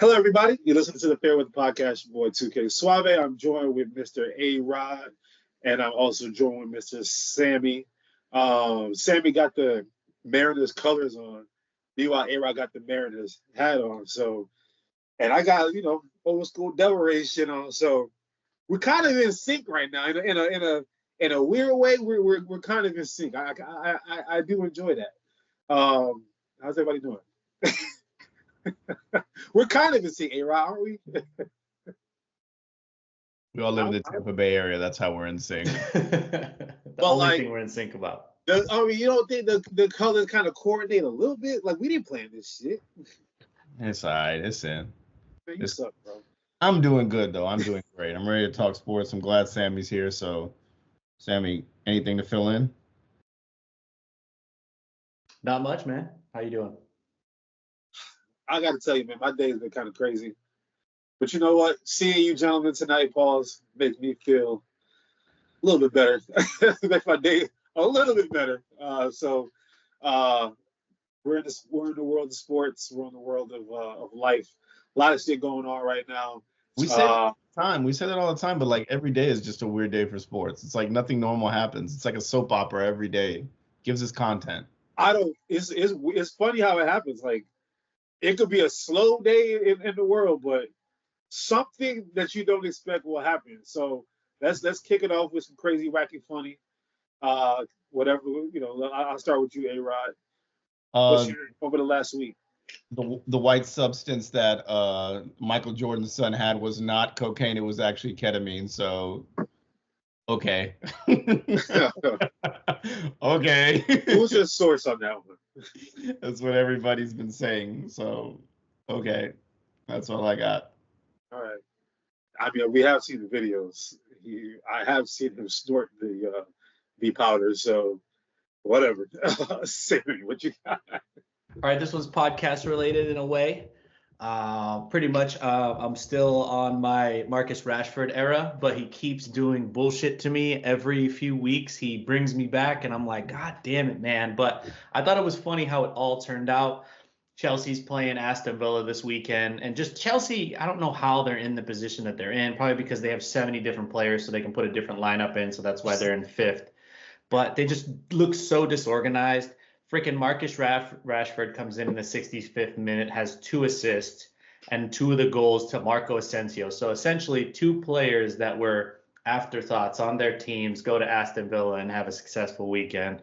Hello, everybody. You're listening to the Fair Weather Podcast. Your boy 2K Suave. I'm joined with Mr. A-Rod, and I'm also joined with Mr. Sammy. Sammy got the Mariners colors on, meanwhile A-Rod got the Mariners hat on. So, and I got old school Devil Rays shit on. So we're kind of in sync right now. In a weird way, we're kind of in sync. I do enjoy that. How's everybody doing? We're kind of in sync, A-Rod, aren't we? We all live in the Tampa Bay area. That's how we're in sync. The only thing we're in sync about. You don't think the colors kind of coordinate a little bit? Like, we didn't plan this shit. It's all right. It's in. Man, you suck, bro. I'm doing good, though. I'm doing great. I'm ready to talk sports. I'm glad Sammy's here. So, Sammy, anything to fill in? Not much, man. How you doing? I got to tell you, man, my day's been kind of crazy. But you know what? Seeing you gentlemen tonight, pause, makes me feel a little bit better. Makes my day a little bit better. We're in the world of sports. We're in the world of life. A lot of shit going on right now. We say that all the time. We say that all the time, but like every day is just a weird day for sports. It's like nothing normal happens. It's like a soap opera every day. Gives us content. It's funny how it happens. Like, it could be a slow day in the world, but something that you don't expect will happen. So let's kick it off with some crazy, wacky, funny. Whatever, I'll start with you, A-Rod. What's your over the last week? The white substance that Michael Jordan's son had was not cocaine. It was actually ketamine. So, okay. Okay. Who's your source on that one? That's what everybody's been saying. So, okay. That's all I got. All right. I mean, we have seen the videos. I have seen him snort the powder. So, whatever. Sammy, what you got? All right, this was podcast related in a way. Pretty much, I'm still on my Marcus Rashford era, but he keeps doing bullshit to me every few weeks. He brings me back, and I'm like, God damn it, man. But I thought it was funny how it all turned out. Chelsea's playing Aston Villa this weekend, and just Chelsea, I don't know how they're in the position that they're in, probably because they have 70 different players, so they can put a different lineup in, so that's why they're in fifth. But they just look so disorganized. Freaking Marcus Rashford comes in the 65th minute, has 2 assists, and 2 of the goals to Marco Asensio. So essentially 2 players that were afterthoughts on their teams go to Aston Villa and have a successful weekend.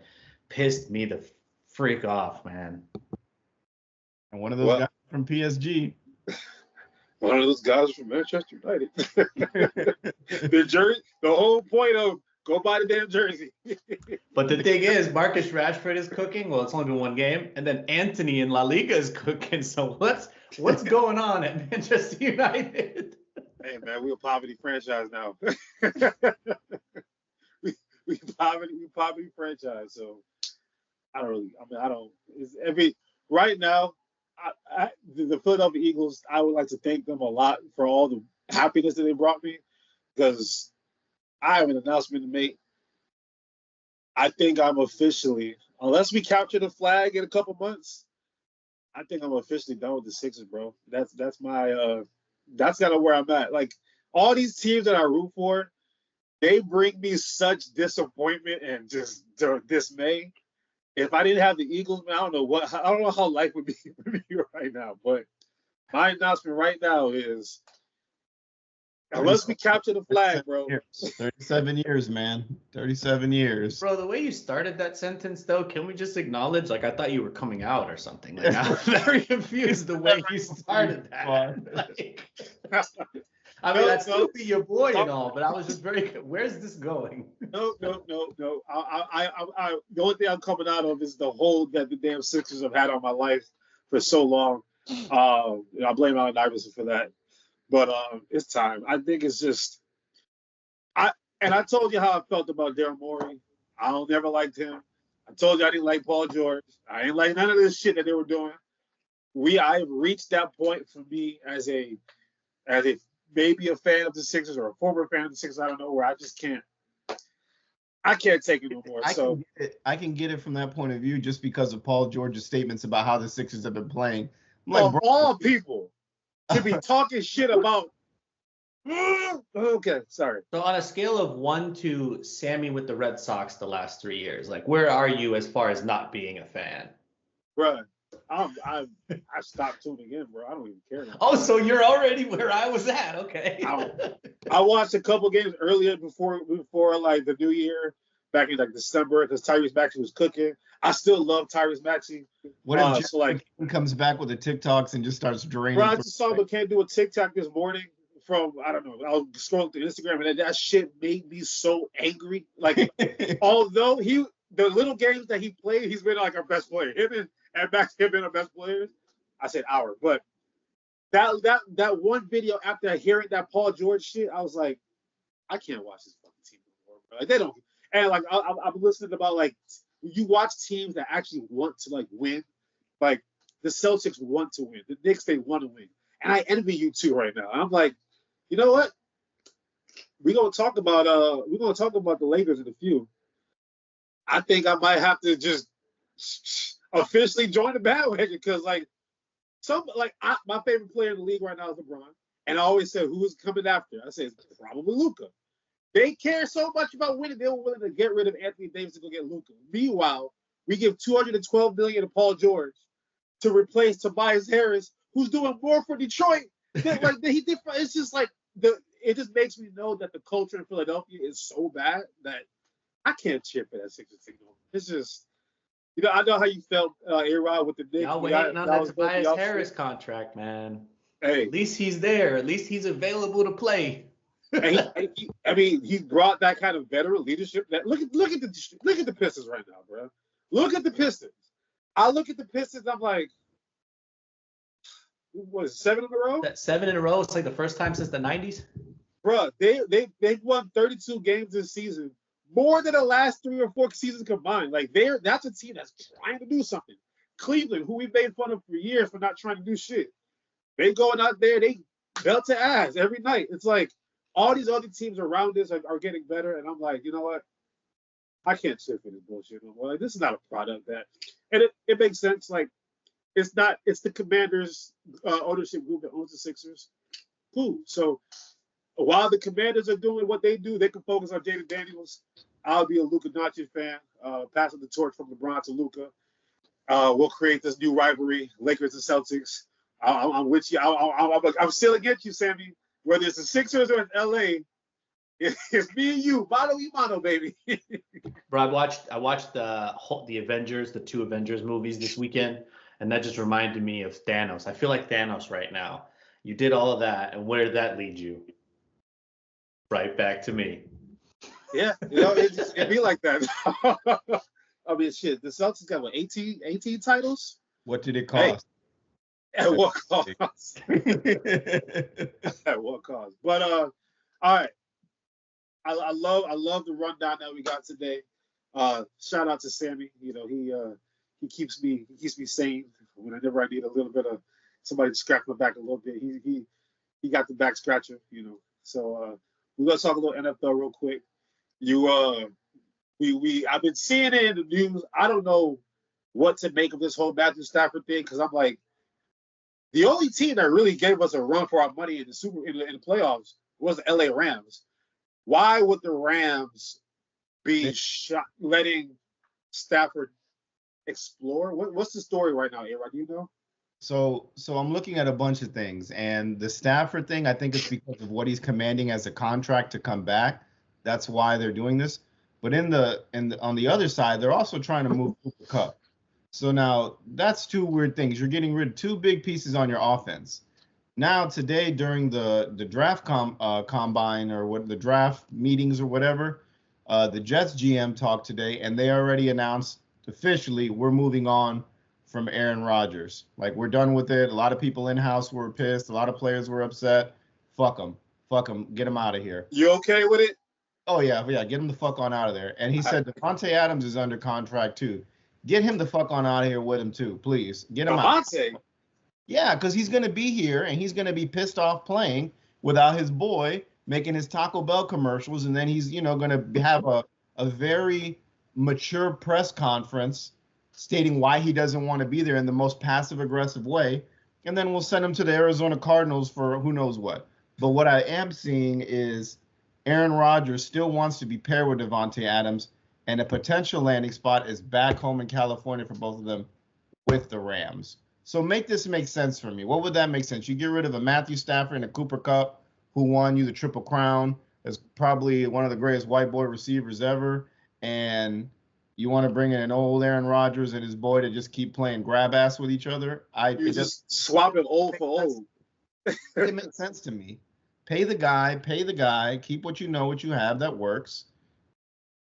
Pissed me the freak off, man. And one of those guys from PSG. One of those guys from Manchester United. The whole point of go buy the damn jersey. But the thing is, Marcus Rashford is cooking. Well, it's only been 1 game. And then Anthony in La Liga is cooking. So what's going on at Manchester United? Hey, man, we're a poverty franchise now. we poverty franchise. So right now, the Philadelphia Eagles, I would like to thank them a lot for all the happiness that they brought me, because I have an announcement to make. I think I'm officially, unless we capture the flag in a couple months, I think I'm officially done with the Sixers, bro. That's my that's kind of where I'm at. Like, all these teams that I root for, they bring me such disappointment and just dismay. If I didn't have the Eagles, man, I don't know how life would be right now. But my announcement right now is, unless we capture the flag, bro. 37 years, man. 37 years. Bro, the way you started that sentence, though, can we just acknowledge, like, I thought you were coming out or something. Like, I'm very confused the way you started that. Like, I mean, that's still be your boy and all, but I was just where's this going? No. The only thing I'm coming out of is the hold that the damn Sixers have had on my life for so long. I blame Allen Iverson for that. But it's time. I think it's just I told you how I felt about Daryl Morey. I never liked him. I told you I didn't like Paul George. I didn't like none of this shit that they were doing. I've reached that point for me as a maybe a fan of the Sixers or a former fan of the Sixers. I don't know, where I just can't. I can't take it no more. I can get it from that point of view, just because of Paul George's statements about how the Sixers have been playing. I'm like, all people. to be talking shit about. Okay, sorry. So on a scale of 1 to Sammy with the Red Sox the last 3 years, like where are you as far as not being a fan? Bro, I stopped tuning in, bro. I don't even care. Oh, so you're already where I was at. Okay. I watched a couple games earlier before like the new year, back in like December, because Tyrese Maxey was cooking. I still love Tyrese Maxey. What if Jeff comes back with the TikToks and just starts draining? Bro, I just saw McCann do a TikTok this morning from, I don't know, I was scrolling through Instagram, and that shit made me so angry. Like, although the little games that he played, he's been like our best player. Him and Max have been our best players. I said our, but that one video after hearing that Paul George shit, I was like, I can't watch this fucking team anymore, bro. Like, they don't. And like I'm listening about like you watch teams that actually want to like win, like the Celtics want to win, the Knicks they want to win, and I envy you too right now. I'm like, you know what? We're gonna talk about the Lakers in a few. I think I might have to just officially join the bandwagon because like my favorite player in the league right now is LeBron, and I always said who's coming after. I say it's probably Luka. They care so much about winning, they were willing to get rid of Anthony Davis to go get Luka. Meanwhile, we give $212 million to Paul George to replace Tobias Harris, who's doing more for Detroit than like he did. It's just like it just makes me know that the culture in Philadelphia is so bad that I can't cheer for that Sixers team. It's just, I know how you felt, A-Rod, with the Knicks. Y'all waiting on that Tobias Harris contract, man. Hey, at least he's there. At least he's available to play. He brought that kind of veteran leadership. Look at the Pistons right now, bro. Look at the Pistons. I look at the Pistons. I'm like, what is it, 7 in a row? That 7 in a row. It's like the first time since the 90s. Bro, they won 32 games this season, more than the last 3 or 4 seasons combined. Like that's a team that's trying to do something. Cleveland, who we made fun of for years for not trying to do shit, they going out there, they belt to ass every night. It's like all these other teams around us are getting better, and I'm like, you know what? I can't cheer for this bullshit no more. Like, this is not a product and it makes sense. Like, it's the Commanders ownership group that owns the Sixers. Cool. So while the Commanders are doing what they do, they can focus on Jaden Daniels. I'll be a Luka Doncic fan, passing the torch from LeBron to Luka. We'll create this new rivalry, Lakers and Celtics. I'm with you. I'm still against you, Sammy. Whether it's the Sixers or it's LA, it's me and you, mano y mano, baby. Bro, I watched the Avengers, the 2 Avengers movies this weekend, and that just reminded me of Thanos. I feel like Thanos right now. You did all of that, and where did that lead you? Right back to me. Yeah, it'd be like that. I mean, shit, the Celtics got what, 18 titles? What did it cost? Hey, at what cost? At what cost? But all right. I love the rundown that we got today. Shout out to Sammy. He keeps me sane whenever I need a little bit of somebody to scratch my back a little bit. He got the back scratcher. So we're gonna talk a little NFL real quick. I've been seeing it in the news. I don't know what to make of this whole Matthew Stafford thing because I'm like, the only team that really gave us a run for our money in the playoffs was the LA Rams. Why would the Rams be letting Stafford explore? What's the story right now, A-Rod? Do you know? So I'm looking at a bunch of things, and the Stafford thing, I think it's because of what he's commanding as a contract to come back. That's why they're doing this. But on the other side, they're also trying to move Cooper Kupp. So now that's 2 weird things. You're getting rid of 2 big pieces on your offense. Now today during the draft combine or what the draft meetings or whatever, the Jets GM talked today, and they already announced officially we're moving on from Aaron Rodgers. Like, we're done with it. A lot of people in-house were pissed. A lot of players were upset. Fuck them. Get them out of here. You okay with it? Oh, yeah. Get him the fuck on out of there. And he said Devontae Adams is under contract, too. Get him the fuck on out of here with him, too, please. Get him out. Devontae? Yeah, because he's going to be here, and he's going to be pissed off playing without his boy making his Taco Bell commercials, and then he's, going to have a very mature press conference stating why he doesn't want to be there in the most passive-aggressive way, and then we'll send him to the Arizona Cardinals for who knows what. But what I am seeing is Aaron Rodgers still wants to be paired with Devontae Adams, and a potential landing spot is back home in California for both of them with the Rams. So make this make sense for me. What would that make sense? You get rid of a Matthew Stafford and a Cooper Kupp, who won you the Triple Crown, is probably one of the greatest white boy receivers ever, and you want to bring in an old Aaron Rodgers and his boy to just keep playing grab ass with each other. You're just swapping old for old. It makes sense to me. Pay the guy, keep what you know, what you have that works.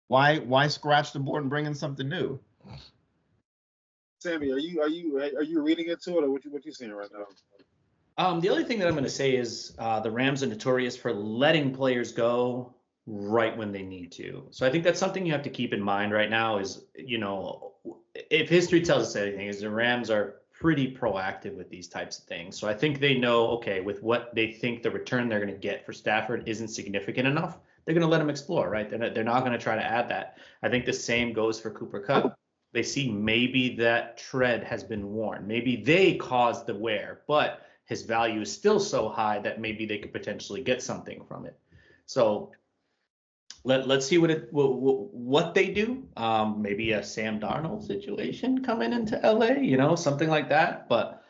Why scratch the board and bring in something new? Sammy, are you reading into it, or what you seeing right now? The other thing that I'm going to say is the Rams are notorious for letting players go right when they need to. So I think that's something you have to keep in mind right now is, if history tells us anything, is the Rams are pretty proactive with these types of things. So I think they know, okay, with what they think the return they're going to get for Stafford isn't significant enough, they're going to let him explore, right? They're not going to try to add that. I think the same goes for Cooper Kupp. They see maybe that tread has been worn. Maybe they caused the wear, but his value is still so high that maybe they could potentially get something from it. So let's see what they do. Maybe a Sam Darnold situation coming into LA, something like that. But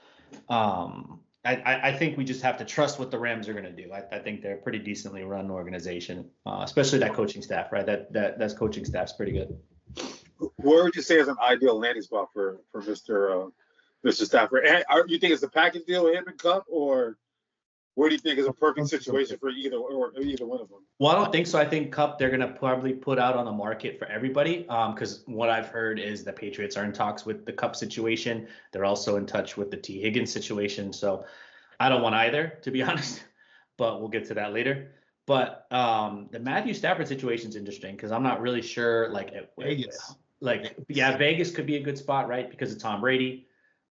I think we just have to trust what the Rams are going to do. I think they're a pretty decently run organization, especially that coaching staff, right? That's coaching staff's pretty good. Where would you say is an ideal landing spot for Mr. Stafford? And you think it's a package deal with him and Kupp, or where do you think is a perfect situation for either one of them? Well, I don't think so. I think Kupp they're gonna probably put out on the market for everybody. Because what I've heard is the Patriots are in talks with the Kupp situation. They're also in touch with the T. Higgins situation. So I don't want either, to be honest. But we'll get to that later. But the Matthew Stafford situation is interesting because I'm not really sure. Vegas. Vegas could be a good spot, right? Because of Tom Brady.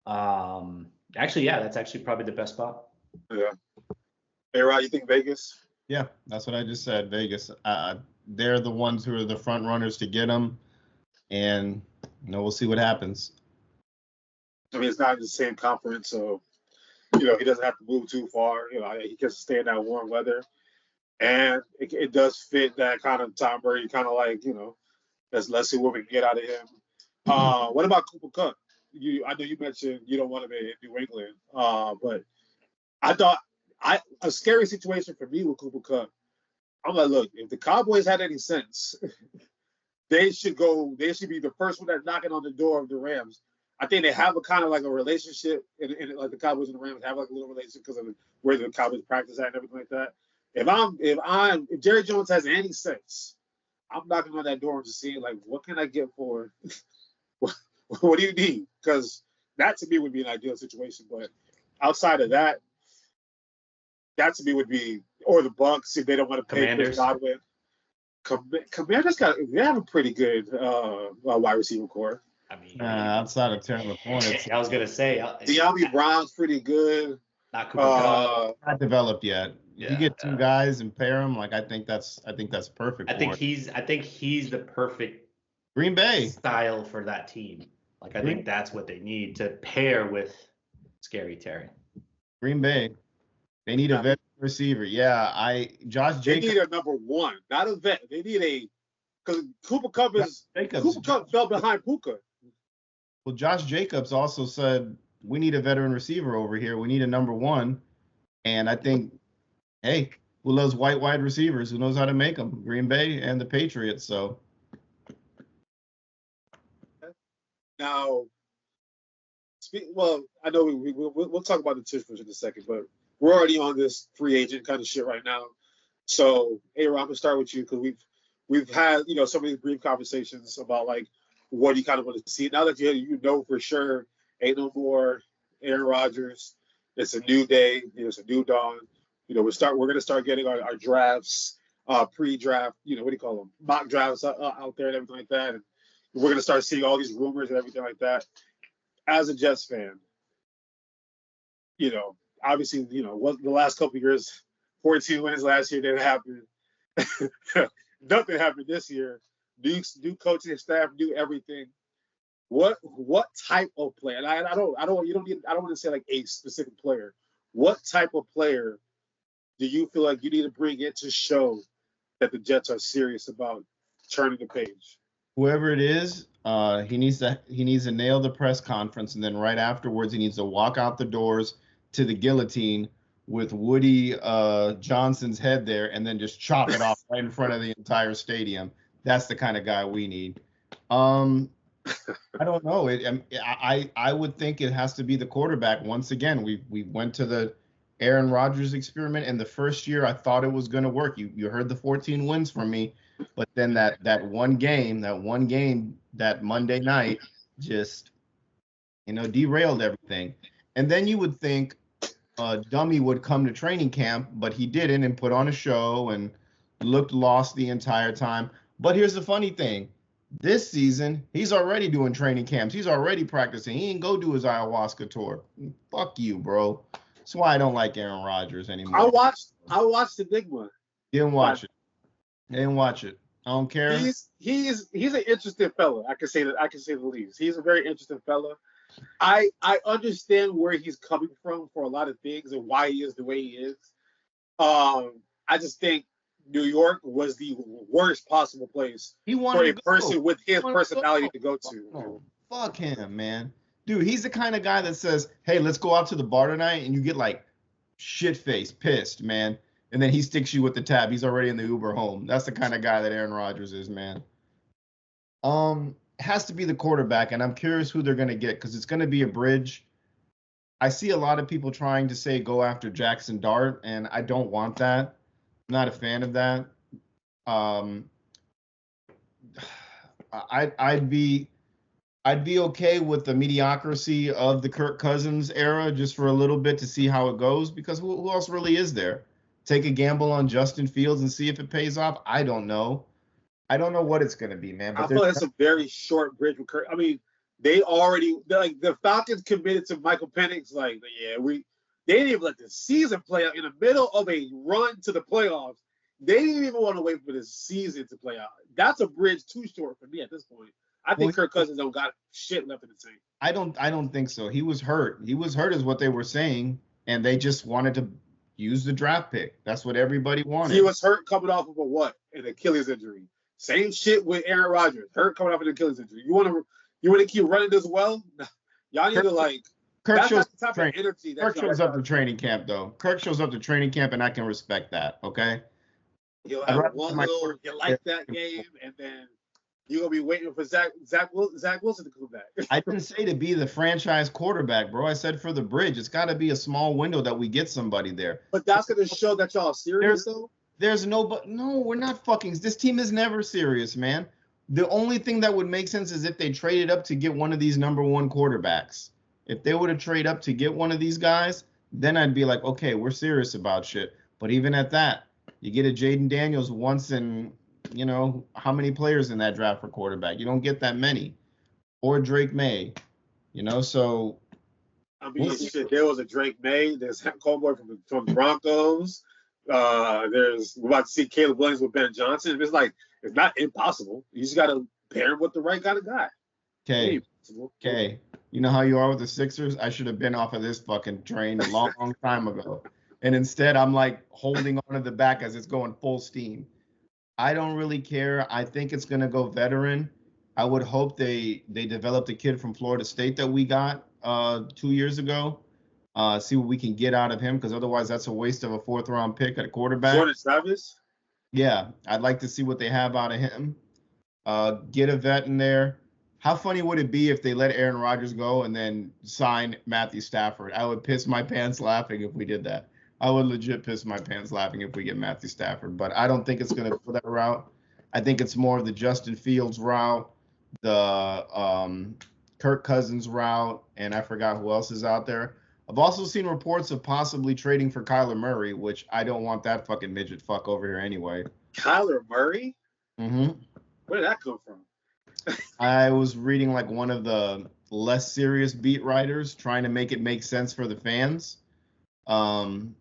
Actually, yeah, that's actually probably the best spot. Yeah. Hey, Rod, you think Vegas? Yeah, that's what I just said. Vegas. They're the ones who are the front runners to get him, and we'll see what happens. I mean, it's not in the same conference, so he doesn't have to move too far. He can stay in that warm weather, and it does fit that kind of Tom Brady kind of like let's see what we can get out of him. What about Cooper Kupp? I know you mentioned you don't want him in New England, but I thought a scary situation for me with Cooper Kupp. I'm like, look, if the Cowboys had any sense, they should be the first one that's knocking on the door of the Rams. I think they have a kind of like a relationship, and like the Cowboys and the Rams have like a little relationship because of where the Cowboys practice at and everything like that. If Jerry Jones has any sense, I'm knocking on that door and just seeing like, what can I get for? What do you need? Because that to me would be an ideal situation. But outside of that to me would be, or the Bucks if they don't want to pay Chris Godwin. Commanders they have a pretty good wide receiver core. I mean, outside of Terry McLaurin, I was gonna say De'Ami Brown's pretty good. Not Cooper Kupp. Not developed yet. Yeah, you get two guys and pair them. Like I think that's perfect. I think he's the perfect Green Bay style for that team. Like I think that's what they need to pair with Scary Terry. Green Bay. They need a veteran receiver. Yeah, Josh Jacobs. They need a number one, not a vet. They need because Cooper Kupp fell behind Puka. Well, Josh Jacobs also said we need a veteran receiver over here. We need a number one, and I think, hey, who loves white wide receivers? Who knows how to make them? Green Bay and the Patriots. So now, I know we'll talk about the Tush Push in a second, but we're already on this free agent kind of shit right now. So, hey, Rob, I'm gonna start with you because we've had some of these brief conversations about like what you kind of want to see. Now that you know for sure ain't no more Aaron Rodgers. It's a new day. It's a new dawn. We're gonna start getting our drafts, pre-draft. What do you call them? Mock drafts out there and everything like that. And we're gonna start seeing all these rumors and everything like that. As a Jets fan, obviously, what the last couple of years, 14 wins last year didn't happen. Nothing happened this year. New coaching staff, new everything. what type of player? And I don't want to say like a specific player. What type of player do you feel like you need to bring in to show that the Jets are serious about turning the page? Whoever it is, he needs to nail the press conference, and then right afterwards he needs to walk out the doors to the guillotine with Woody Johnson's head there, and then just chop it off right in front of the entire stadium. That's the kind of guy we need. I don't know. I would think it has to be the quarterback. Once again, we went to the Aaron Rodgers experiment, and the first year I thought it was going to work. You heard the 14 wins from me, but then that one game, that Monday night just derailed everything. And then you would think Dummy would come to training camp, but he didn't, and put on a show and looked lost the entire time. But here's the funny thing. This season, he's already doing training camps. He's already practicing. He ain't go do his ayahuasca tour. Fuck you, bro. That's why I don't like Aaron Rodgers anymore. I watched the big one. Didn't watch it. I don't care. He's an interesting fella. I can say the least. He's a very interesting fella. I understand where he's coming from for a lot of things and why he is the way he is. I just think New York was the worst possible place for a person with his personality to go to. Oh, fuck him, man. Dude, he's the kind of guy that says, hey, let's go out to the bar tonight, and you get like shit-faced, pissed, man. And then he sticks you with the tab. He's already in the Uber home. That's the kind of guy that Aaron Rodgers is, man. Has to be the quarterback, and I'm curious who they're going to get because it's going to be a bridge. I see a lot of people trying to say go after Jackson Dart, and I don't want that. I'm not a fan of that. I'd be okay with the mediocrity of the Kirk Cousins era just for a little bit to see how it goes, because who else really is there? Take a gamble on Justin Fields and see if it pays off. I don't know. I don't know what it's going to be, man. But I feel like it's a very short bridge with Kirk. I mean, the Falcons committed to Michael Penix. Like, yeah, they didn't even let the season play out in the middle of a run to the playoffs. They didn't even want to wait for the season to play out. That's a bridge too short for me at this point. I think Kirk Cousins don't got shit left in the tank. I don't think so. He was hurt. He was hurt is what they were saying, and they just wanted to use the draft pick. That's what everybody wanted. He was hurt coming off of a what? An Achilles injury. Same shit with Aaron Rodgers. Hurt coming off an Achilles injury. You want to keep running this well? Y'all need to like. Kirk shows up to training camp though. Kirk shows up to training camp, and I can respect that. Okay. He'll have one little you like that game, and then you're gonna be waiting for Zach Wilson to come back. I didn't say to be the franchise quarterback, bro. I said for the bridge. It's got to be a small window that we get somebody there. But that's gonna show that y'all are serious though. No, we're not fucking. This team is never serious, man. The only thing that would make sense is if they traded up to get one of these number one quarterbacks. If they were to trade up to get one of these guys, then I'd be like, okay, we're serious about shit. But even at that, you get a Jaden Daniels once in, how many players in that draft for quarterback? You don't get that many. Or Drake May, so. I mean, shit, there was a Drake May. There's Cowboy from the Broncos. We're about to see Caleb Williams with Ben Johnson. It's like, it's not impossible. You just got to pair him with the right kind of guy. Okay. You know how you are with the Sixers? I should have been off of this fucking train a long time ago. And instead, I'm like holding on to the back as it's going full steam. I don't really care. I think it's going to go veteran. I would hope they developed a kid from Florida State that we got 2 years ago. See what we can get out of him, because otherwise that's a waste of a 4th-round pick at a quarterback. Jordan Travis? Yeah, I'd like to see what they have out of him. Get a vet in there. How funny would it be if they let Aaron Rodgers go and then sign Matthew Stafford? I would piss my pants laughing if we did that. I would legit piss my pants laughing if we get Matthew Stafford. But I don't think it's going to go that route. I think it's more of the Justin Fields route, the Kirk Cousins route, and I forgot who else is out there. I've also seen reports of possibly trading for Kyler Murray, which I don't want that fucking midget fuck over here anyway. Kyler Murray? Mm-hmm. Where did that come from? I was reading like one of the less serious beat writers trying to make it make sense for the fans. And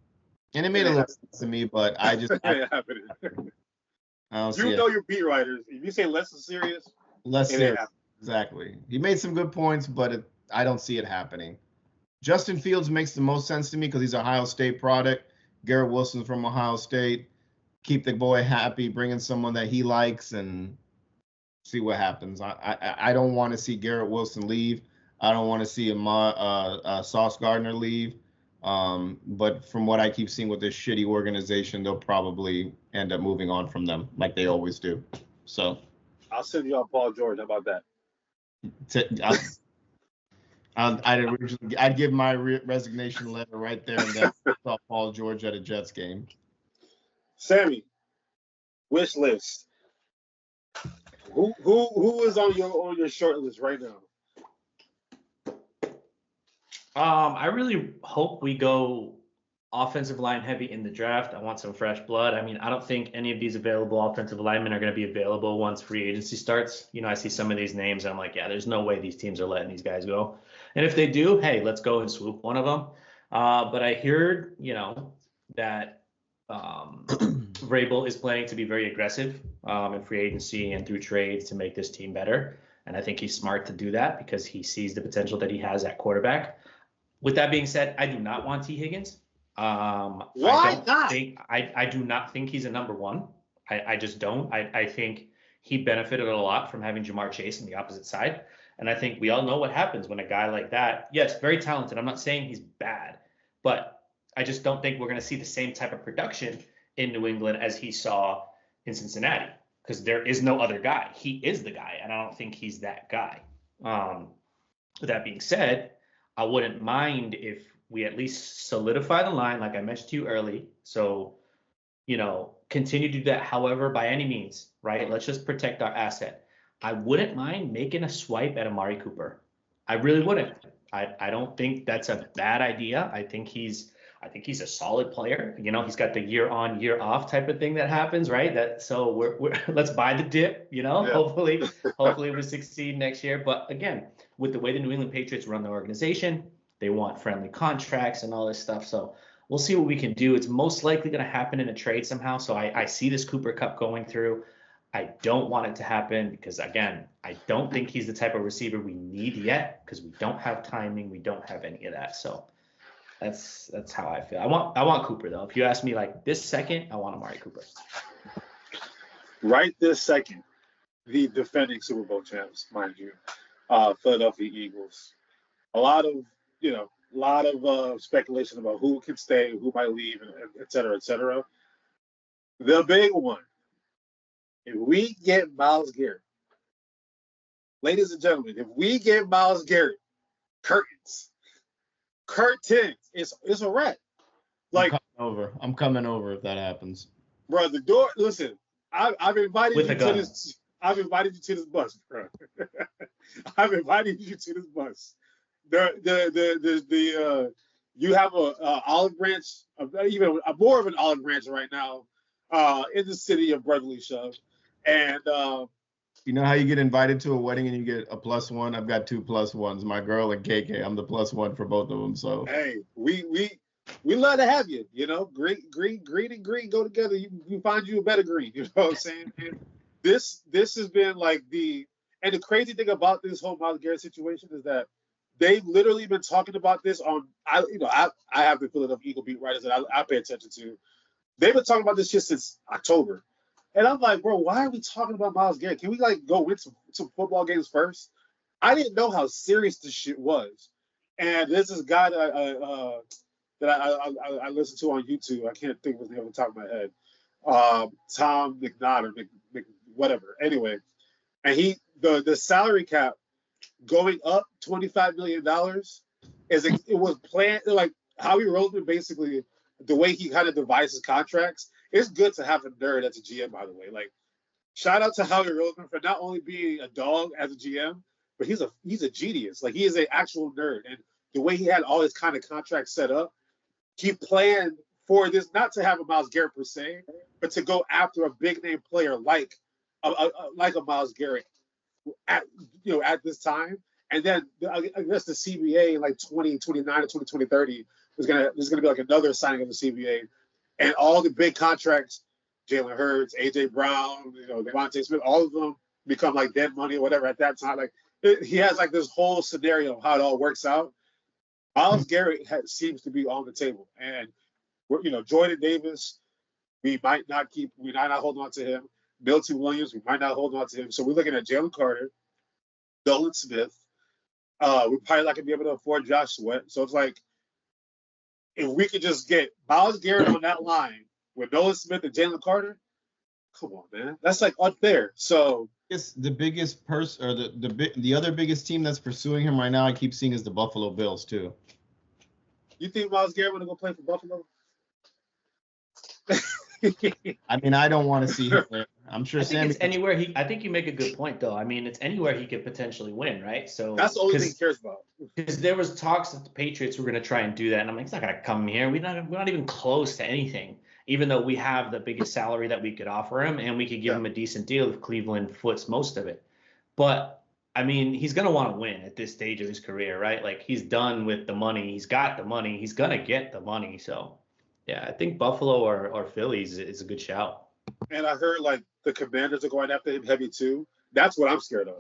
it made a little sense to me, but I just I don't see your beat writers. If you say less serious, less serious. Exactly. He made some good points, but I don't see it happening. Justin Fields makes the most sense to me because he's an Ohio State product. Garrett Wilson's from Ohio State. Keep the boy happy, bring in someone that he likes, and see what happens. I don't want to see Garrett Wilson leave. I don't want to see Sauce Gardner leave. But from what I keep seeing with this shitty organization, they'll probably end up moving on from them like they always do. So I'll send you on Paul George. How about that? I'd give my resignation letter right there and then saw Paul George at a Jets game. Sammy, wish list. Who is on your short list right now? I really hope we go offensive line heavy in the draft. I want some fresh blood. I mean, I don't think any of these available offensive linemen are going to be available once free agency starts. You know, I see some of these names and I'm like, yeah, there's no way these teams are letting these guys go. And if they do, hey, let's go and swoop one of them. But I heard, that Vrabel is planning to be very aggressive in free agency and through trades to make this team better. And I think he's smart to do that because he sees the potential that he has at quarterback. With that being said, I do not want T. Higgins. Why not? I do not think he's a number one. I just don't. I think he benefited a lot from having Jamar Chase on the opposite side. And I think we all know what happens when a guy like that, yes, very talented. I'm not saying he's bad, but I just don't think we're going to see the same type of production in New England as he saw in Cincinnati because there is no other guy. He is the guy, and I don't think he's that guy. With that being said, I wouldn't mind if we at least solidify the line, like I mentioned to you early. So, continue to do that, however, by any means, right? Let's just protect our asset. I wouldn't mind making a swipe at Amari Cooper. I really wouldn't. I don't think that's a bad idea. I think he's a solid player. He's got the year on, year off type of thing that happens, right? So we're let's buy the dip, Yeah. Hopefully we succeed next year. But again, with the way the New England Patriots run the organization, they want friendly contracts and all this stuff. So we'll see what we can do. It's most likely going to happen in a trade somehow. So I see this Cooper Cup going through. I don't want it to happen because, again, I don't think he's the type of receiver we need yet because we don't have timing. We don't have any of that. So that's how I feel. I want Cooper, though. If you ask me, like, this second, I want Amari Cooper. Right this second, the defending Super Bowl champs, mind you, Philadelphia Eagles. A lot of speculation about who can stay, who might leave, and et cetera, et cetera. The big one. If we get Myles Garrett, ladies and gentlemen, if we get Myles Garrett, curtains, it's a wrap. Like I'm coming over if that happens. Bro, the door. Listen, I've invited you to this. I've invited you to this bus, bro. I've invited you to this bus. You have a olive branch, even more of an olive branch right now, in the city of Brotherly Shove. And you know how you get invited to a wedding and you get a +1? I've got 2 +1s. My girl and KK. I'm the +1 for both of them. So hey, we love to have you. Green and green go together. You find you a better green. You know what I'm saying? And this has been like the crazy thing about this whole Myles Garrett situation is that they've literally been talking about this on. I have the Philadelphia Eagle beat writers that I pay attention to. They've been talking about this shit since October. And I'm like, bro, why are we talking about Myles Garrett? Can we go win some football games first? I didn't know how serious this shit was. And there's this guy that I listen to on YouTube. I can't think of his name on the top of my head. Tom McNaught or whatever. Anyway, and the salary cap going up $25 million it was planned. Like Howie Roseman basically, the way he kind of devised his contracts. It's good to have a nerd as a GM, by the way. Like, shout out to Howie Roseman for not only being a dog as a GM, but he's a genius. Like, he is an actual nerd. And the way he had all his kind of contracts set up, he planned for this not to have a Myles Garrett per se, but to go after a big name player like a Myles Garrett at this time. And then I guess the CBA like 2029 or 2030 there's gonna be like another signing of the CBA. And all the big contracts, Jalen Hurts, AJ Brown, Devontae Smith, all of them become like dead money or whatever at that time. Like he has like this whole scenario of how it all works out. Miles Garrett seems to be on the table, and Jordan Davis, we might not hold on to him. Milton Williams, we might not hold on to him. So we're looking at Jalen Carter, Nolan Smith. We're probably not gonna be able to afford Josh Sweat. So it's like, if we could just get Miles Garrett on that line with Nolan Smith and Jalen Carter, come on, man, that's like unfair. So it's the biggest or the other biggest team that's pursuing him right now, I keep seeing, is the Buffalo Bills too. You think Miles Garrett want to go play for Buffalo? I mean, I don't want to see him there. I'm sure I think Sammy. it's anywhere I think you make a good point, though. I mean, it's anywhere he could potentially win, right? So that's the only thing he cares about. Because there was talks that the Patriots were going to try and do that, and I'm like, it's not going to come here. We're not even close to anything, even though we have the biggest salary that we could offer him, and we could give him a decent deal if Cleveland foots most of it. But I mean, he's going to want to win at this stage of his career, right? Like, he's done with the money. He's got the money. He's going to get the money. So, yeah, I think Buffalo or Phillies is a good shout. And I heard like the Commanders are going after him heavy too. That's what I'm scared of.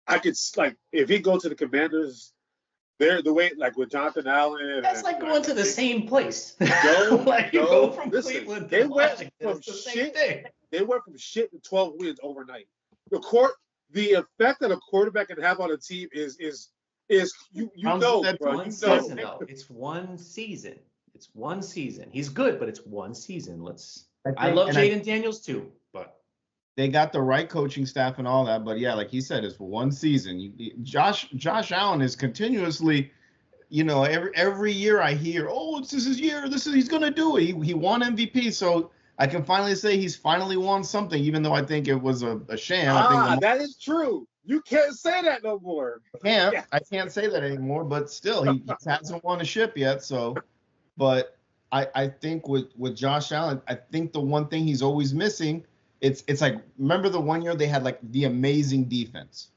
I could like if he go to the Commanders, they're the way like with Jonathan Allen. That's like going to the same place. You go from Cleveland to Washington. It's the same thing. They went from shit to 12 wins overnight. The effect that a quarterback can have on a team is you know, bro. Season, though. It's one season. It's one season. He's good, but it's one season. I love Jaden Daniels too, but they got the right coaching staff and all that. But yeah, like he said, it's for one season. Josh Allen is continuously, every year I hear, this is his year. He's gonna do it. He won MVP, so I can finally say he's finally won something, even though I think it was a sham. That is true. You can't say that no more. I can't say that anymore. But still, he hasn't won a ship yet. So, but I think with Josh Allen, I think the one thing he's always missing, it's like, remember the one year they had like the amazing defense,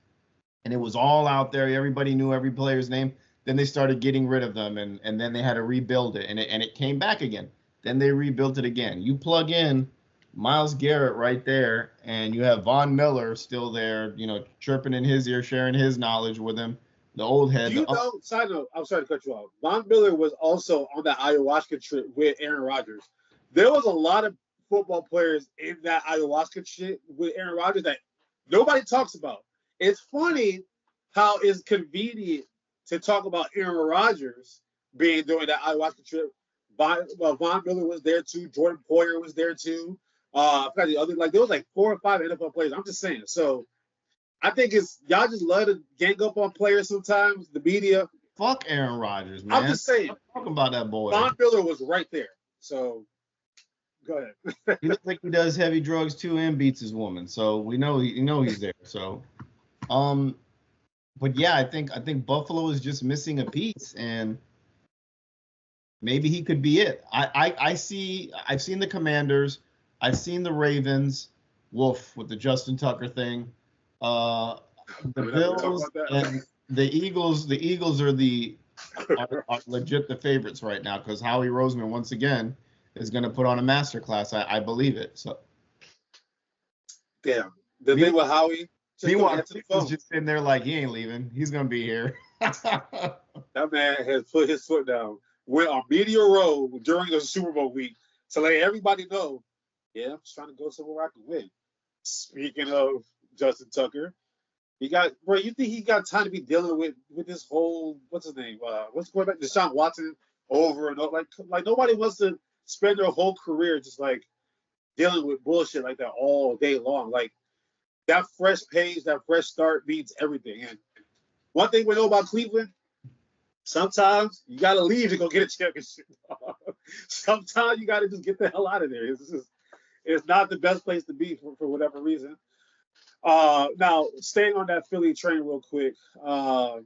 and it was all out there. Everybody knew every player's name. Then they started getting rid of them, and then they had to rebuild it, and it came back again. Then they rebuilt it again. You plug in Myles Garrett right there, and you have Von Miller still there, chirping in his ear, sharing his knowledge with him. The old head. Side note, I'm sorry to cut you off. Von Miller was also on that ayahuasca trip with Aaron Rodgers. There was a lot of football players in that ayahuasca shit with Aaron Rodgers that nobody talks about. It's funny how it's convenient to talk about Aaron Rodgers being doing that ayahuasca trip. Von Miller was there too. Jordan Poyer was there too. I forgot the other, there was like 4 or 5 NFL players. I'm just saying. So I think y'all just love to gang up on players sometimes, the media. Fuck Aaron Rodgers, man. I'm just saying. I'm talking about that boy. Von Miller was right there. So go ahead. He looks like he does heavy drugs too and beats his woman. So we know he's there. So but yeah, I think Buffalo is just missing a piece, and maybe he could be it. I've seen the Commanders, I've seen the Ravens, with the Justin Tucker thing. The Bills and the Eagles. The Eagles are are legit the favorites right now, because Howie Roseman once again is going to put on a masterclass. I believe it. So, damn. The thing with Howie. Meanwhile, he's just sitting there like he ain't leaving. He's going to be here. That man has put his foot down. Went on Media Row during the Super Bowl week to let everybody know, I'm just trying to go somewhere I can win. Speaking of Justin Tucker, you think he got time to be dealing with this whole, what's his name? What's going back? Deshaun Watson over and over. Like nobody wants to spend their whole career just like dealing with bullshit like that all day long. Like that fresh page, that fresh start means everything. And one thing we know about Cleveland, sometimes you got to leave to go get a championship. Sometimes you got to just get the hell out of there. It's not the best place to be for whatever reason. Now, staying on that Philly train real quick, I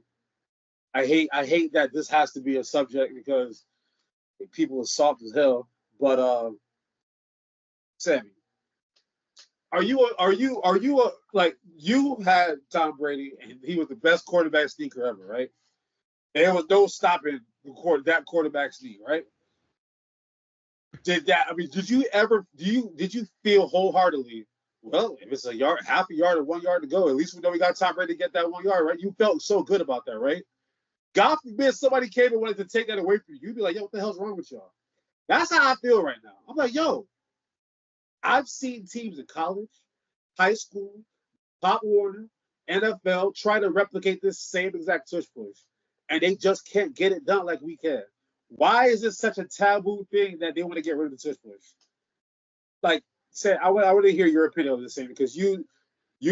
hate that this has to be a subject because people are soft as hell. But Sammy, you had Tom Brady and he was the best quarterback sneaker ever, right? And there was no stopping that quarterback sneak, right? Did you feel wholeheartedly Well, if it's a yard, half a yard or 1 yard to go, at least we know we got top ready to get that 1 yard, right? You felt so good about that, right? God forbid somebody came and wanted to take that away from you. You'd be like, yo, what the hell's wrong with y'all? That's how I feel right now. I'm like, yo, I've seen teams in college, high school, Pop Warner, NFL try to replicate this same exact tush push, and they just can't get it done like we can. Why is it such a taboo thing that they want to get rid of the tush push? Like, say, I want to hear your opinion on this thing because you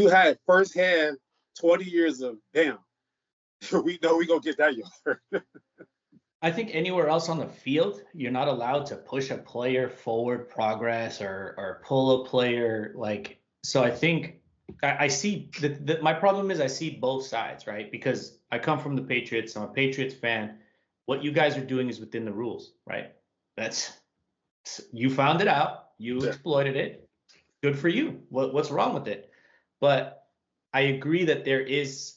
had firsthand 20 years of damn. We know we gonna get that yard. I think anywhere else on the field, you're not allowed to push a player forward progress or pull a player like. So I think I see my problem is I see both sides, right? Because I come from the Patriots. I'm a Patriots fan. What you guys are doing is within the rules, right? That's you found it out. You exploited it. Good for you. What's wrong with it? But I agree that there is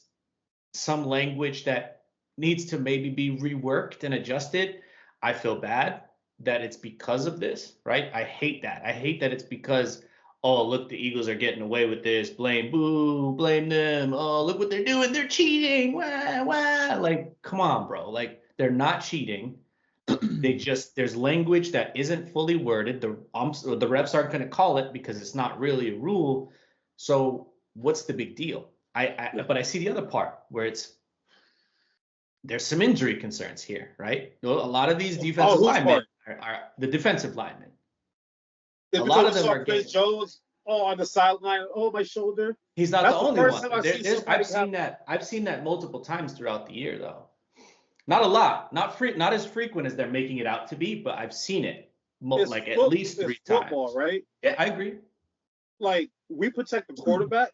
some language that needs to maybe be reworked and adjusted. I feel bad that it's because of this, right? I hate that. I hate that it's because, oh, look, the Eagles are getting away with this. Blame, boo, blame them. Oh, look what they're doing. They're cheating. Wah, wah. Like, come on, bro. Like, they're not cheating. There's language that isn't fully worded. The refs aren't going to call it because it's not really a rule. So what's the big deal? But I see the other part where there's some injury concerns here, right? A lot of these defensive linemen are the defensive linemen. A lot of them are getting Jones on the sideline. Oh, my shoulder. He's not the only one. I've seen that multiple times throughout the year, though. Not a lot, not as frequent as they're making it out to be, but I've seen it at least 3 times. Football, right? Yeah, I agree. Like, we protect the quarterback,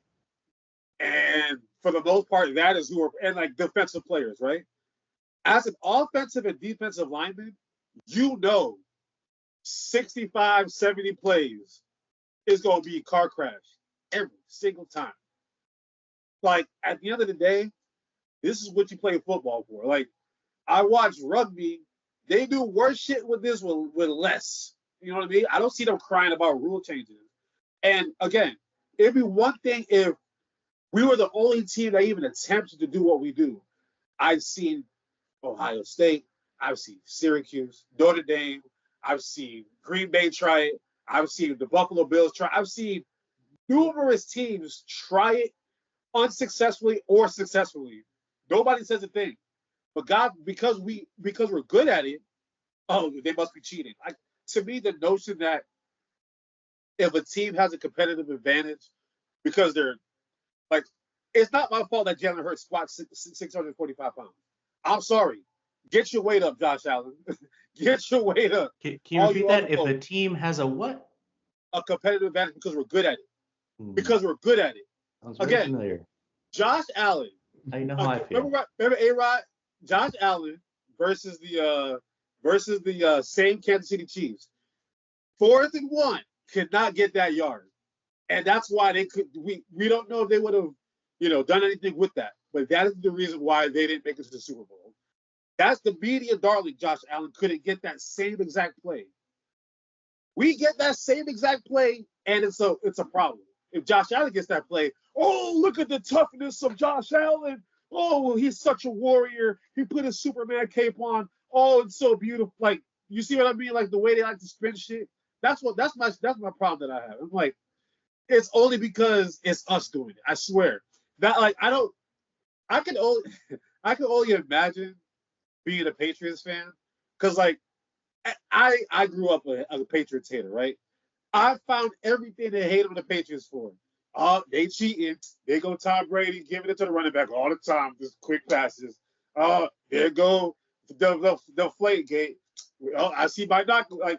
and for the most part, that is who are and like defensive players, right? As an offensive and defensive lineman, 65, 70 plays is going to be car crash every single time. Like, at the end of the day, this is what you play football for. Like, I watch rugby. They do worse shit with this with less. You know what I mean? I don't see them crying about rule changes. And again, it'd be one thing if we were the only team that even attempted to do what we do. I've seen Ohio State. I've seen Syracuse, Notre Dame. I've seen Green Bay try it. I've seen the Buffalo Bills try. I've seen numerous teams try it unsuccessfully or successfully. Nobody says a thing. But God, because we're good at it, oh, they must be cheating. To me, the notion that if a team has a competitive advantage because they're like, it's not my fault that Jalen Hurts squats 645 pounds. I'm sorry. Get your weight up, Josh Allen. Get your weight up. Can you repeat that? If a team has a what? A competitive advantage because we're good at it. Because we're good at it. Sounds very familiar. Josh Allen. I know how I feel. Remember A-Rod? Josh Allen versus the same Kansas City Chiefs. 4th and 1 could not get that yard, and that's why they could. We don't know if they would have, done anything with that. But that is the reason why they didn't make it to the Super Bowl. That's the media darling. Josh Allen couldn't get that same exact play. We get that same exact play, and it's a problem. If Josh Allen gets that play, oh, look at the toughness of Josh Allen. Oh, he's such a warrior. He put his Superman cape on. Oh, it's so beautiful. Like, you see what I mean? Like the way they like to spin shit. That's my problem that I have. I'm like, it's only because it's us doing it. I swear. That I can only imagine being a Patriots fan. Cause like I grew up a Patriots hater, right? I found everything to hate on the Patriots for. They cheating. They go Tom Brady giving it to the running back all the time. Just quick passes. There go the flake gate. I see my knock. Like,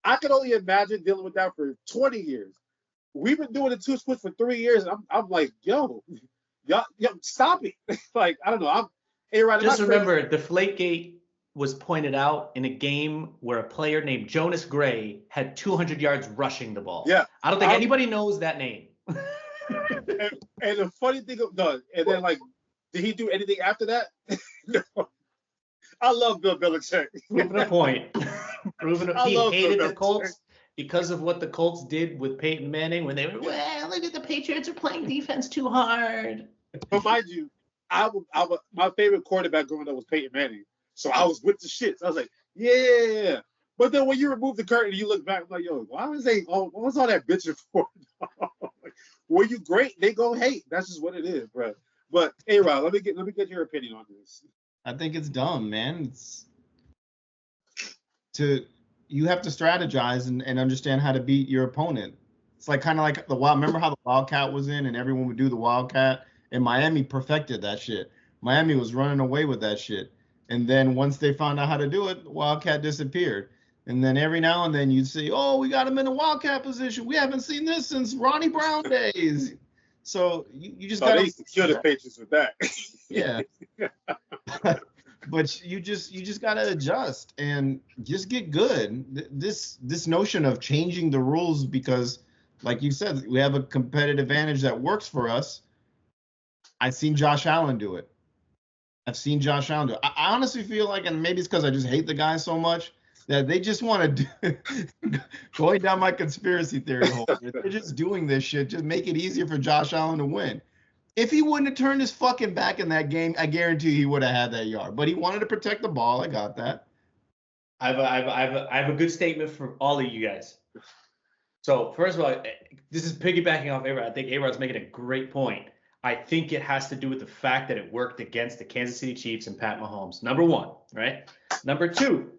I can only imagine dealing with that for 20 years. We've been doing the Tush Push for 3 years. And I'm like, yo, stop it. Like, I don't know. Just remember, the flake gate was pointed out in a game where a player named Jonas Gray had 200 yards rushing the ball. Yeah. I don't think anybody knows that name. and the funny thing and then like, did he do anything after that? No. I love Bill Belichick. Proving a point. He hated the Colts. because of what the Colts did with Peyton Manning when they were, well, look at the Patriots are playing defense too hard. But mind you, my favorite quarterback growing up was Peyton Manning. So I was with the shits. I was like, yeah. But then when you remove the curtain and you look back, I'm like, yo, why was what was all that bitching for? Like, were you great? They go hate. That's just what it is, bro. But hey, Rob, let me get your opinion on this. I think it's dumb, man. You have to strategize and understand how to beat your opponent. It's like kind of like the wild. Remember how the Wildcat was in and everyone would do the Wildcat? And Miami perfected that shit. Miami was running away with that shit. And then once they found out how to do it, the Wildcat disappeared. And then every now and then you'd see, oh, we got him in a Wildcat position. We haven't seen this since Ronnie Brown days. So you just got to. They used to kill the Patriots with that. Yeah. But you just got to adjust and just get good. This notion of changing the rules because, like you said, we have a competitive advantage that works for us. I've seen Josh Allen do it. I honestly feel like, and maybe it's because I just hate the guy so much, that they just want to do, going down my conspiracy theory hole. They're just doing this shit. Just make it easier for Josh Allen to win. If he wouldn't have turned his fucking back in that game, I guarantee he would have had that yard. But he wanted to protect the ball. I got that. I have a good statement for all of you guys. So first of all, this is piggybacking off A-Rod. I think A-Rod's making a great point. I think it has to do with the fact that it worked against the Kansas City Chiefs and Pat Mahomes. Number one, right? Number two,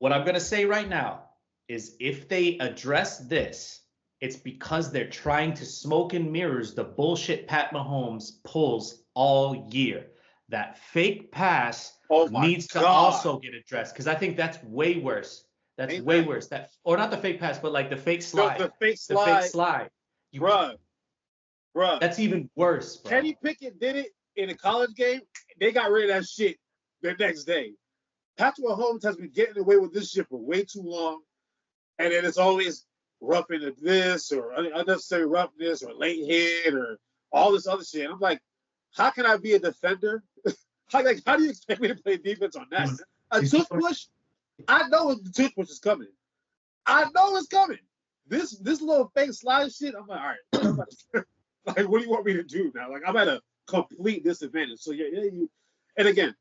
what I'm going to say right now is if they address this, it's because they're trying to smoke and mirrors the bullshit Pat Mahomes pulls all year. That fake pass needs to also get addressed because I think that's way worse. That's way worse. Or not the fake pass, but like the fake slide. The fake slide. Bruh. That's even worse, bro. Kenny Pickett did it in a college game. They got rid of that shit the next day. Patrick Mahomes has been getting away with this shit for way too long. And then it's always roughing at this or unnecessary roughness or late hit or all this other shit. And I'm like, how can I be a defender? How do you expect me to play defense on that? A tush push? I know the tush push is coming. I know it's coming. This little fake slide shit, I'm like, all right. Like, what do you want me to do now? Like, I'm at a complete disadvantage. So, you. And again,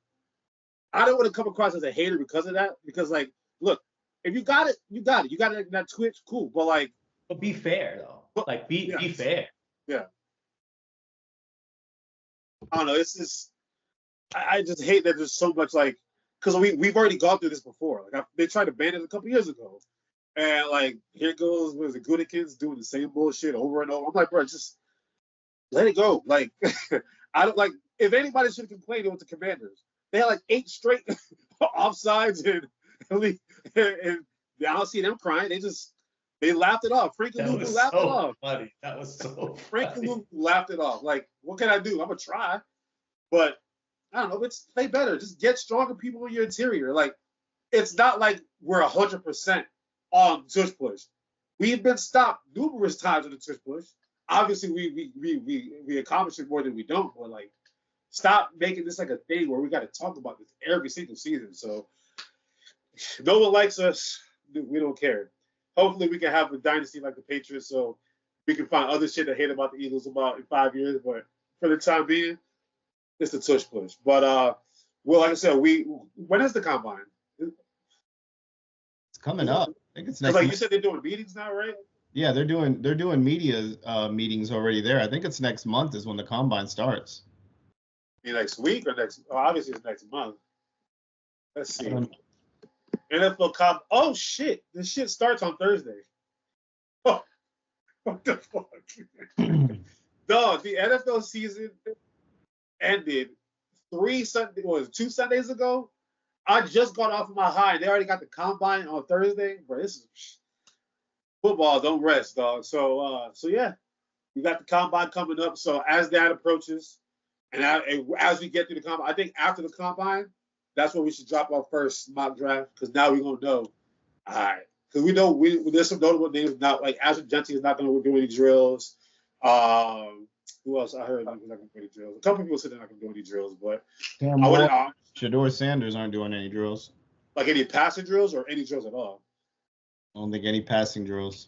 I don't want to come across as a hater because of that. Because, like, look, if you got it, you got it. You got it in that Twitch, cool. But, like. But be fair, though. Like, be fair. Yeah. I don't know. It's just. I just hate that there's so much, like. Because we've already gone through this before. Like, they tried to ban it a couple years ago. And, like, here goes, what is it, Goodikins doing the same bullshit over and over. I'm like, bro, just. Let it go. Like, I don't like. If anybody should complain, it was the Commanders. They had like 8 straight offsides, and I don't see them crying. They laughed it off. Frank and Luka laughed it off. Funny. That was so Frank and Luka laughed it off. Like, what can I do? I'm gonna try, but I don't know. Let's play better. Just get stronger people in your interior. Like, it's not like we're 100% on tush push. We've been stopped numerous times in the tush push. Obviously, we accomplish it more than we don't, but like, stop making this like a thing where we got to talk about this every single season. So, no one likes us. We don't care. Hopefully, we can have a dynasty like the Patriots, so we can find other shit to hate about the Eagles about in 5 years. But for the time being, it's the tush push. But well, like I said, when is the combine? It's coming up. I think it's next. Like you said, they're doing meetings now, right? Yeah, they're doing media meetings already there. I think it's next month is when the combine starts. Next week or next? Oh, obviously it's next month. Let's see. NFL Oh shit! This shit starts on Thursday. Oh, what the fuck? Dog, the NFL season ended 2 Sundays ago. I just got off of my high. They already got the combine on Thursday, bro. This is. Football don't rest, dog. So yeah, we got the combine coming up. So as that approaches, and as we get through the combine, I think after the combine, that's when we should drop our first mock draft because now we're gonna know. All right, because we know there's some notable names. Not like Ashton Genty is not gonna do any drills. Who else? I heard he's not gonna do any drills. A couple people said they're not gonna do any drills, but Shador Sanders aren't doing any drills. Like any passing drills or any drills at all. I don't think any passing drills.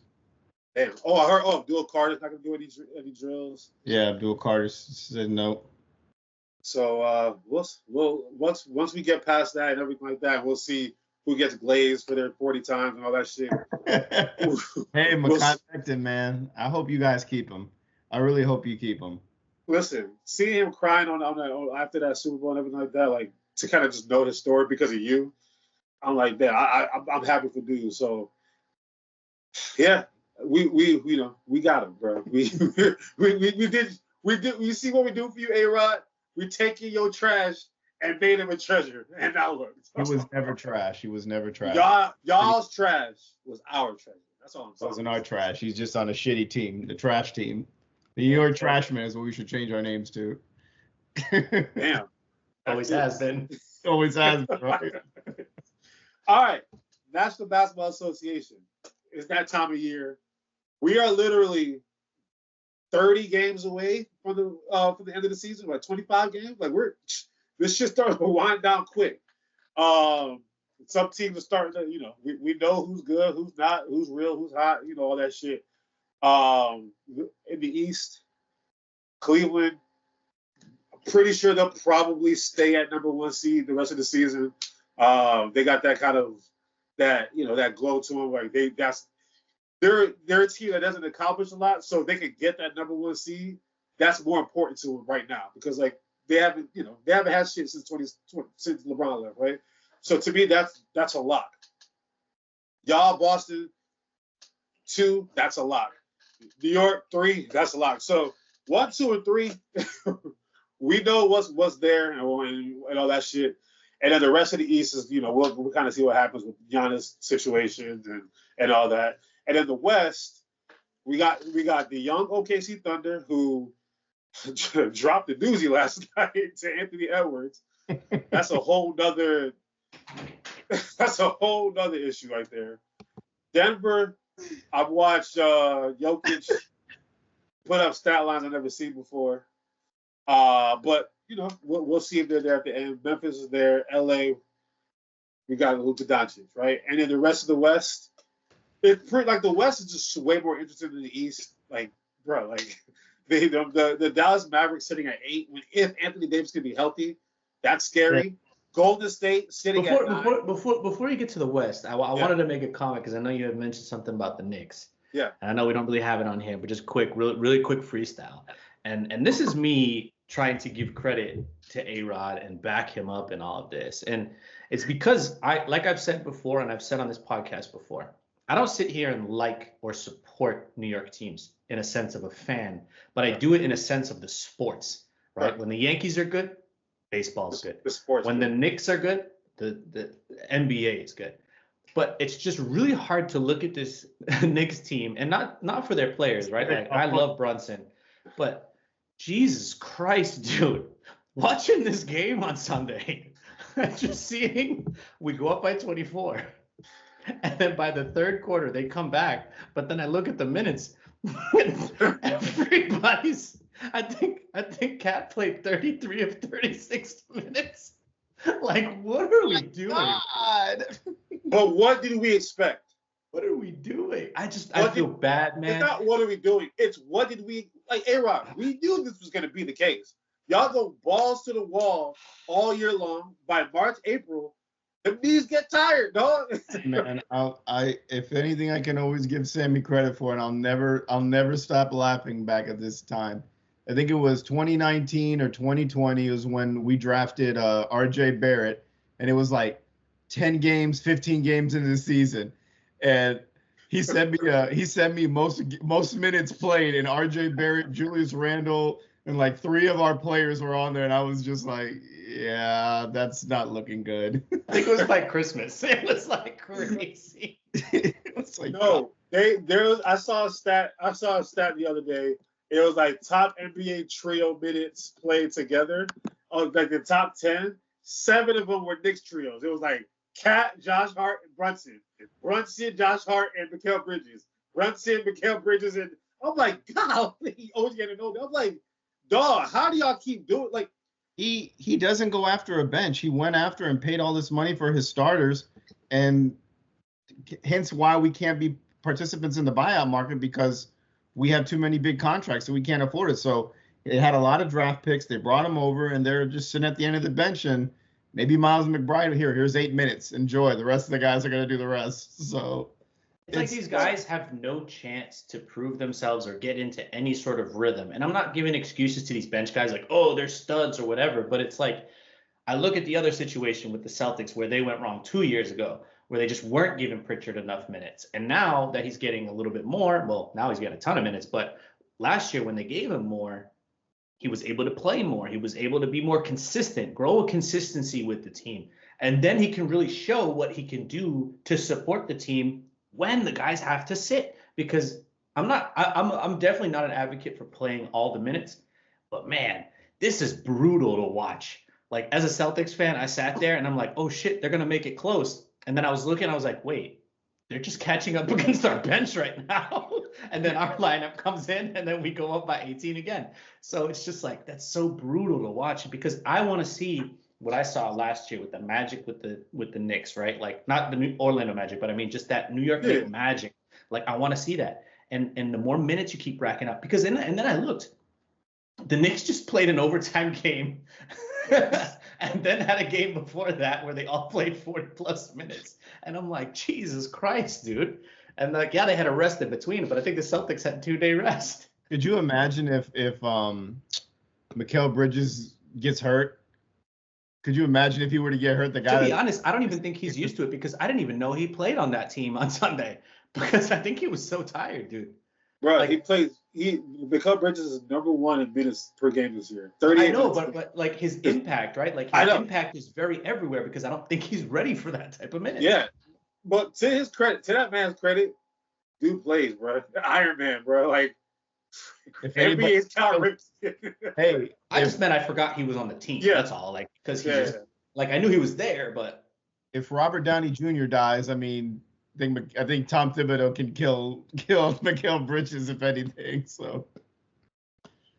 Damn. Oh, I heard. Oh, Abdul Carter's not gonna do any drills. Yeah, Abdul Carter said no. So we'll once we get past that and everything like that, we'll see who gets glazed for their 40 times and all that shit. Hey, McConnell, man. I hope you guys keep him. I really hope you keep him. Listen, seeing him crying on after that Super Bowl and everything like that, like to kind of just know his story because of you, I'm like, man, I'm happy for dude. So yeah, we got him, bro. We see what we do for you, A-Rod. We taking your trash and made him a treasure, and now look. He was never trash. He was never trash. Y'all's trash was our treasure. That's all I'm saying. It wasn't our trash. He's just on a shitty team, the trash team. The New York Trashmen is what we should change our names to. Damn. Always has been. Always has been, right? All right. National Basketball Association. It's that time of year. We are literally 30 games away from the end of the season, like 25 games. Like this shit starting to wind down quick. Some teams are starting to, we know who's good, who's not, who's real, who's hot, all that shit. In the East, Cleveland, I'm pretty sure they'll probably stay at number 1 seed the rest of the season. They got that kind of that glow to them. Like they're a team that doesn't accomplish a lot, so they can get that number 1 seed. That's more important to them right now because like they haven't had shit since since LeBron left, right? So to me, that's a lock. Y'all, Boston, 2, that's a lock. New York, 3, that's a lock. So 1, 2, and 3, we know what's there and all that shit. And then the rest of the East is, we'll kind of see what happens with Giannis' situations and all that. And then the West, we got the young OKC Thunder who dropped the doozy last night to Anthony Edwards. That's a whole nother issue right there. Denver, I've watched Jokic put up stat lines I've never seen before. But we'll see if they're there at the end. Memphis is there. LA, we got Luka Doncic, right? And then the rest of the West, it's pretty like the West is just way more interesting than the East. Like, bro, like the Dallas Mavericks sitting at 8. If Anthony Davis can be healthy, that's scary. Yeah. Golden State sitting at 9. Before you get to the West, I wanted to make a comment because I know you had mentioned something about the Knicks. Yeah. And I know we don't really have it on here, but just really quick freestyle. And this is me trying to give credit to A-Rod and back him up in all of this. And it's because like I've said before, and I've said on this podcast before, I don't sit here and like or support New York teams in a sense of a fan, but I do it in a sense of the sports, right? When the Yankees are good, baseball is good. The sports. When the Knicks are good, the NBA is good. But it's just really hard to look at this Knicks team, and not for their players, right? Like I love Brunson, but Jesus Christ, dude, watching this game on Sunday, just seeing we go up by 24. And then by the third quarter, they come back. But then I look at the minutes. Everybody's. I think Cat played 33 of 36 minutes. Like, what are we doing? God. But what did we expect? What are we doing? I feel bad, man. It's not what are we doing. It's what did we like, A-Rod, we knew this was going to be the case. Y'all go balls to the wall all year long. By March, April, the knees get tired, dog. Man, if anything, I can always give Sammy credit for, and I'll never stop laughing back at this time. I think it was 2019 or 2020 was when we drafted RJ Barrett, and it was like 10 games, 15 games into the season, and he sent me most minutes played, and RJ Barrett, Julius Randle, and like 3 of our players were on there, and I was just like, yeah, that's not looking good. I think it was like Christmas. It was like crazy. It was like, no, I saw a stat the other day. It was like top NBA trio minutes played together. Like the top 10, 7 of them were Knicks trios. It was like Cat, Josh Hart, and Brunson. Brunson, Josh Hart, and Mikal Bridges. Brunson, Mikal Bridges, and I'm like, God, he always getting older. I'm like, dog, how do y'all keep doing? Like, he doesn't go after a bench. He went after and paid all this money for his starters, and hence why we can't be participants in the buyout market, because we have too many big contracts and we can't afford it. So it had a lot of draft picks. They brought him over and they're just sitting at the end of the bench, and maybe Miles McBride here's 8 minutes. Enjoy. The rest of the guys are going to do the rest. So it's like these guys have no chance to prove themselves or get into any sort of rhythm. And I'm not giving excuses to these bench guys like, oh, they're studs or whatever. But it's like, I look at the other situation with the Celtics where they went wrong 2 years ago, where they just weren't giving Pritchard enough minutes. And now that he's getting a little bit more, well, now he's getting a ton of minutes. But last year when they gave him more, he was able to play more. He was able to be more consistent, grow a consistency with the team. And then he can really show what he can do to support the team when the guys have to sit. Because I'm definitely not an advocate for playing all the minutes. But man, this is brutal to watch. Like, as a Celtics fan, I sat there and I'm like, oh shit, they're going to make it close. And then I was looking, I was like, wait, they're just catching up against our bench right now. And then our lineup comes in and then we go up by 18 again. So it's just like, that's so brutal to watch, because I want to see what I saw last year with the Magic, with the Knicks, right? Like, not the New Orlando Magic, but I mean just that New York Knicks Magic. Like, I want to see that. And the more minutes you keep racking up, because and then I looked, the Knicks just played an overtime game and then had a game before that where they all played 40+ minutes. And I'm like, Jesus Christ, dude. And like, yeah, they had a rest in between, but I think the Celtics had 2-day rest. Could you imagine if Mikal Bridges gets hurt? Could you imagine if he were to get hurt? To be honest, I don't even think he's used to it, because I didn't even know he played on that team on Sunday, because I think he was so tired, dude. Bro, like, Mikal Bridges is #1 in minutes per game this year. 38 I know, but like his impact, right? Like, his impact is very everywhere, because I don't think he's ready for that type of minutes. Yeah. But to his credit, to that man's credit, dude plays, bro. Iron Man, bro. Like, if NBA's count ripped. Hey, I just meant I forgot he was on the team. Yeah. That's all. Like, because like, I knew he was there, but if Robert Downey Jr. dies, I mean, I think Tom Thibodeau can kill Mikal Bridges, if anything. So,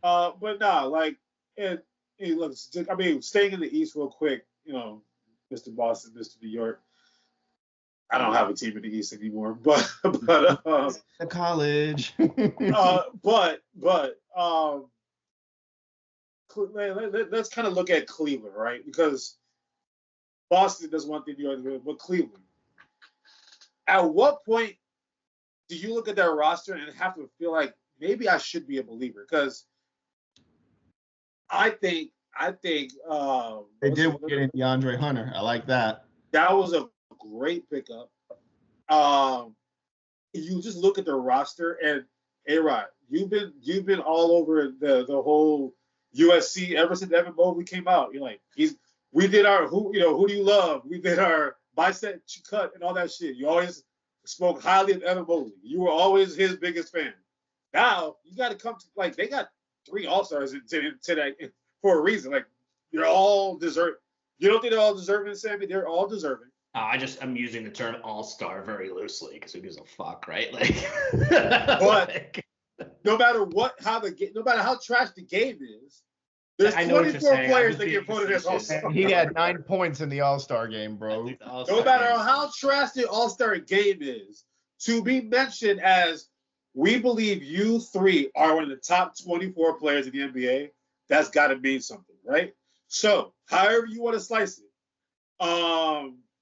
but nah, like, it looks. I mean, staying in the East real quick, you know, Mr. Boston, Mr. New York. I don't have a team in the East anymore, but the college. Let's kind of look at Cleveland, right? Because Boston does one thing, New York does, but Cleveland. At what point do you look at their roster and have to feel like maybe I should be a believer? Because I think they did get in DeAndre Hunter. I like that. That was a great pickup. You just look at the roster, and A-Rod, you've been all over the whole USC ever since Evan Mobley came out. You're like, we did our who do you love? We did our bicep cut and all that shit. You always spoke highly of Evan Mobley. You were always his biggest fan. Now you got to come to, like, they got 3 All-Stars today for a reason. Like, they're all deserving. You don't think they're all deserving, Sammy? They're all deserving. I'm using the term all-star very loosely, because who gives a fuck, right? Like, but no matter how trash the game is, there's 24 players that get voted as all-star. He had 9 points in the All-Star game, bro. No matter how trash the All-Star game is, to be mentioned as, we believe you 3 are one of the top 24 players in the NBA, that's got to mean something, right? So, however you want to slice it,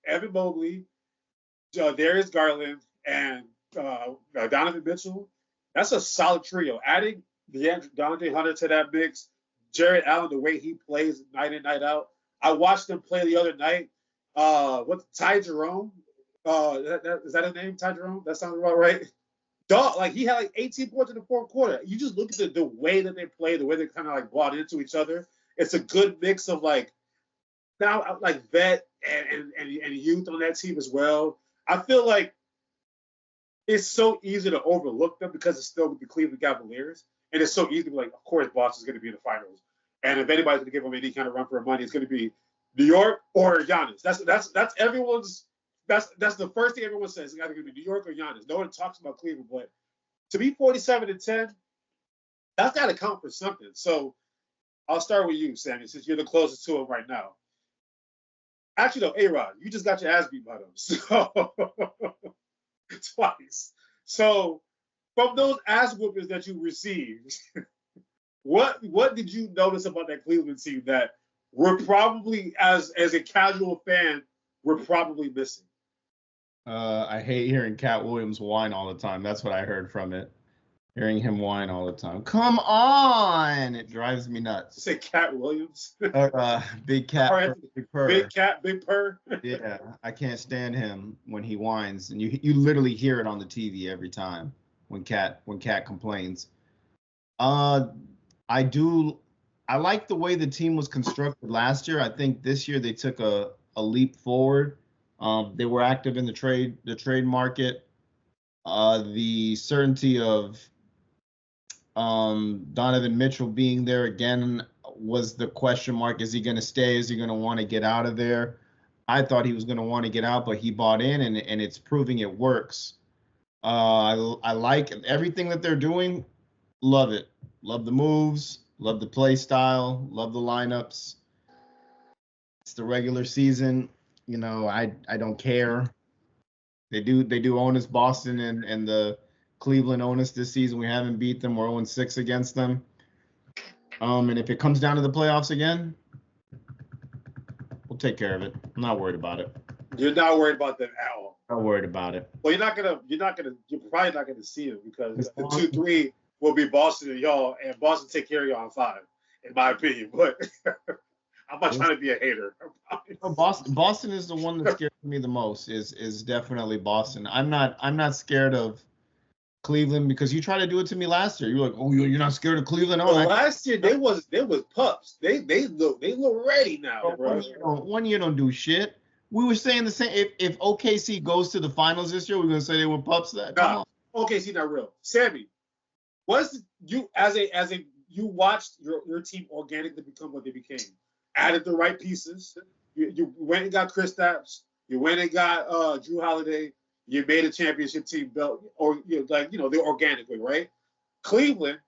Evan Mobley, Darius Garland, and Donovan Mitchell, that's a solid trio. Adding DeAndre Hunter to that mix, Jared Allen, the way he plays night in, night out. I watched him play the other night. Ty Jerome? Is that his name, Ty Jerome? That sounds about right. Dog, like, he had like 18 points in the fourth quarter. You just look at the way that they play, the way they kind of like bought into each other. It's a good mix of like, now like vet and youth on that team as well. I feel like it's so easy to overlook them because it's still with the Cleveland Cavaliers, and it's so easy to be like, of course, Boston's going to be in the finals, and if anybody's going to give them any kind of run for money, it's going to be New York or Giannis. That's everyone's. That's the first thing everyone says. It's either going to be New York or Giannis. No one talks about Cleveland, but to be 47-10, that's got to count for something. So I'll start with you, Sammy, since you're the closest to him right now. Actually, though, A-Rod, you just got your ass beat by them. So twice. So from those ass whoopings that you received, what did you notice about that Cleveland team that we're probably, as a casual fan, we're probably missing? I hate hearing Cat Williams whine all the time. That's what I heard from it. Hearing him whine all the time. Come on! It drives me nuts. Say Cat Williams. Big Cat, Big Purr. Big Cat, Big Purr. Yeah, I can't stand him when he whines, and you literally hear it on the TV every time when Cat complains. I like the way the team was constructed last year. I think this year they took a leap forward. They were active in the trade market. The certainty of Donovan Mitchell being there again was the question mark. Is he going to stay? Is he going to want to get out of there? I thought he was going to want to get out, but he bought in, and it's proving it works. I like everything that they're doing. Love it. Love the moves. Love the play style. Love the lineups. It's the regular season. You know, I don't care. They do own us, Boston and the Cleveland own us this season. We haven't beat them. We're 0-6 against them. And if it comes down to the playoffs again, we'll take care of it. I'm not worried about it. You're not worried about them at all. Not worried about it. Well, you're probably not gonna see it because the 2-3 will be Boston and y'all, and Boston take care of y'all in 5, in my opinion. But I'm not trying to be a hater. Boston is the one that scares me the most. Is definitely Boston. I'm not scared of Cleveland because you tried to do it to me last year. You're like, oh, you're not scared of Cleveland? Well, last year they was pups. They look ready now, bro. One year don't do shit. We were saying the same. If OKC goes to the finals this year, we're gonna say they were pups. Nah, OKC not real. Sammy, you watched your team organically become what they became? Added the right pieces. You went and got Kristaps. You went and got Drew Holiday. You made a championship team belt, or they're organically, right? Cleveland,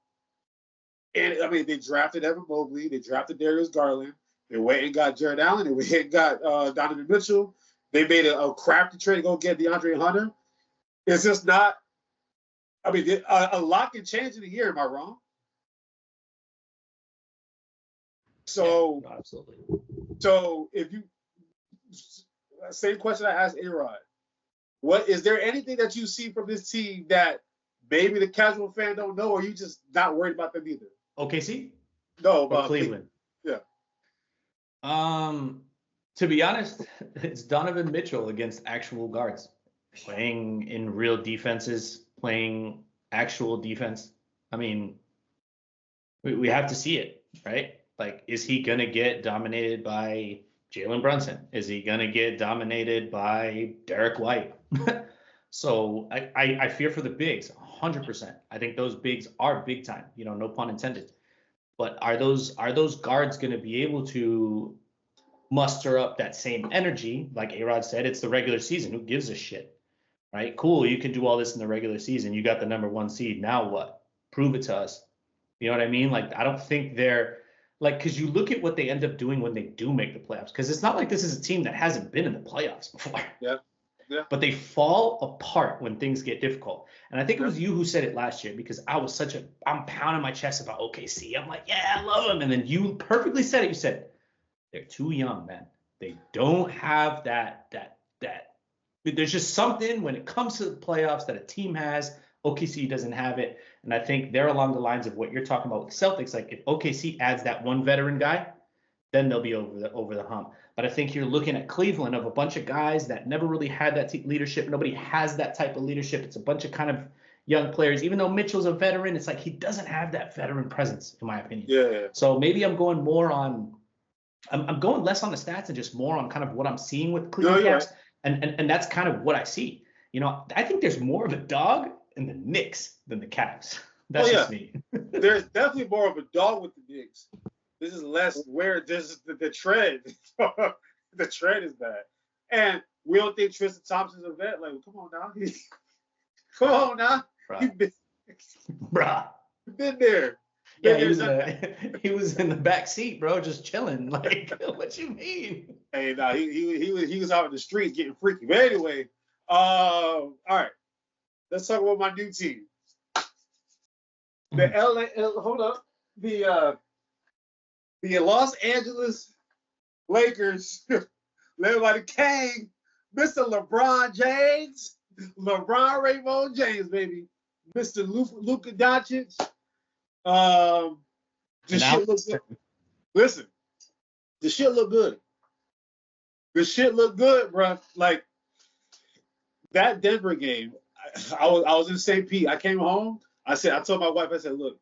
and I mean they drafted Evan Mobley. They drafted Darius Garland. They went and got Jared Allen. They went and got Donovan Mitchell. They made a crafty trade to go get DeAndre Hunter. It's just not. I mean, a lot can change in a year. Am I wrong? So yeah, absolutely. So if you same question I asked A-Rod, what is there anything that you see from this team that maybe the casual fan don't know, or you just not worried about them either? OKC? No, or Cleveland. Yeah. To be honest, it's Donovan Mitchell against actual guards, playing in real defenses, playing actual defense. I mean, we have to see it, right? Like, is he going to get dominated by Jalen Brunson? Is he going to get dominated by Derek White? So I fear for the bigs, 100%. I think those bigs are big time, no pun intended. But are those guards going to be able to muster up that same energy? Like A-Rod said, it's the regular season. Who gives a shit, right? Cool, you can do all this in the regular season. You got the number 1 seed. Now what? Prove it to us. You know what I mean? Like, I don't think they're like, because you look at what they end up doing when they do make the playoffs. Because it's not like this is a team that hasn't been in the playoffs before. Yeah. But they fall apart when things get difficult. And I think it was you who said it last year, because I'm pounding my chest about OKC. I'm like, yeah, I love them. And then you perfectly said it. You said, they're too young, man. They don't have that. There's just something when it comes to the playoffs that a team has. OKC doesn't have it. And I think they're along the lines of what you're talking about with the Celtics. Like, if OKC adds that one veteran guy, then they'll be over the hump. But I think you're looking at Cleveland of a bunch of guys that never really had that leadership. Nobody has that type of leadership. It's a bunch of kind of young players. Even though Mitchell's a veteran, it's like he doesn't have that veteran presence, in my opinion. Yeah. So maybe I'm going I'm going less on the stats and just more on kind of what I'm seeing with Cleveland. Yeah. And that's kind of what I see. I think there's more of a dog in the Knicks than the Cavs. That's just me. There's definitely more of a dog with the Knicks. This is less where this is the trend. The trend is bad. And we don't think Tristan Thompson's a vet. Like, come on now. Come on now. Bruh. Been there. Yeah, he was in the back seat, bro, just chilling. Like, what you mean? Hey, nah, he was out in the streets getting freaky. But anyway, all right. let's talk about my new team. The the Los Angeles Lakers, led by the King, Mr. LeBron James, LeBron Raymond James, baby, Mr. Luka Doncic. The shit looks good. Listen, the shit look good. The shit look good, bro. Like that Denver game, I was in St. Pete. I came home. I told my wife, I said, look,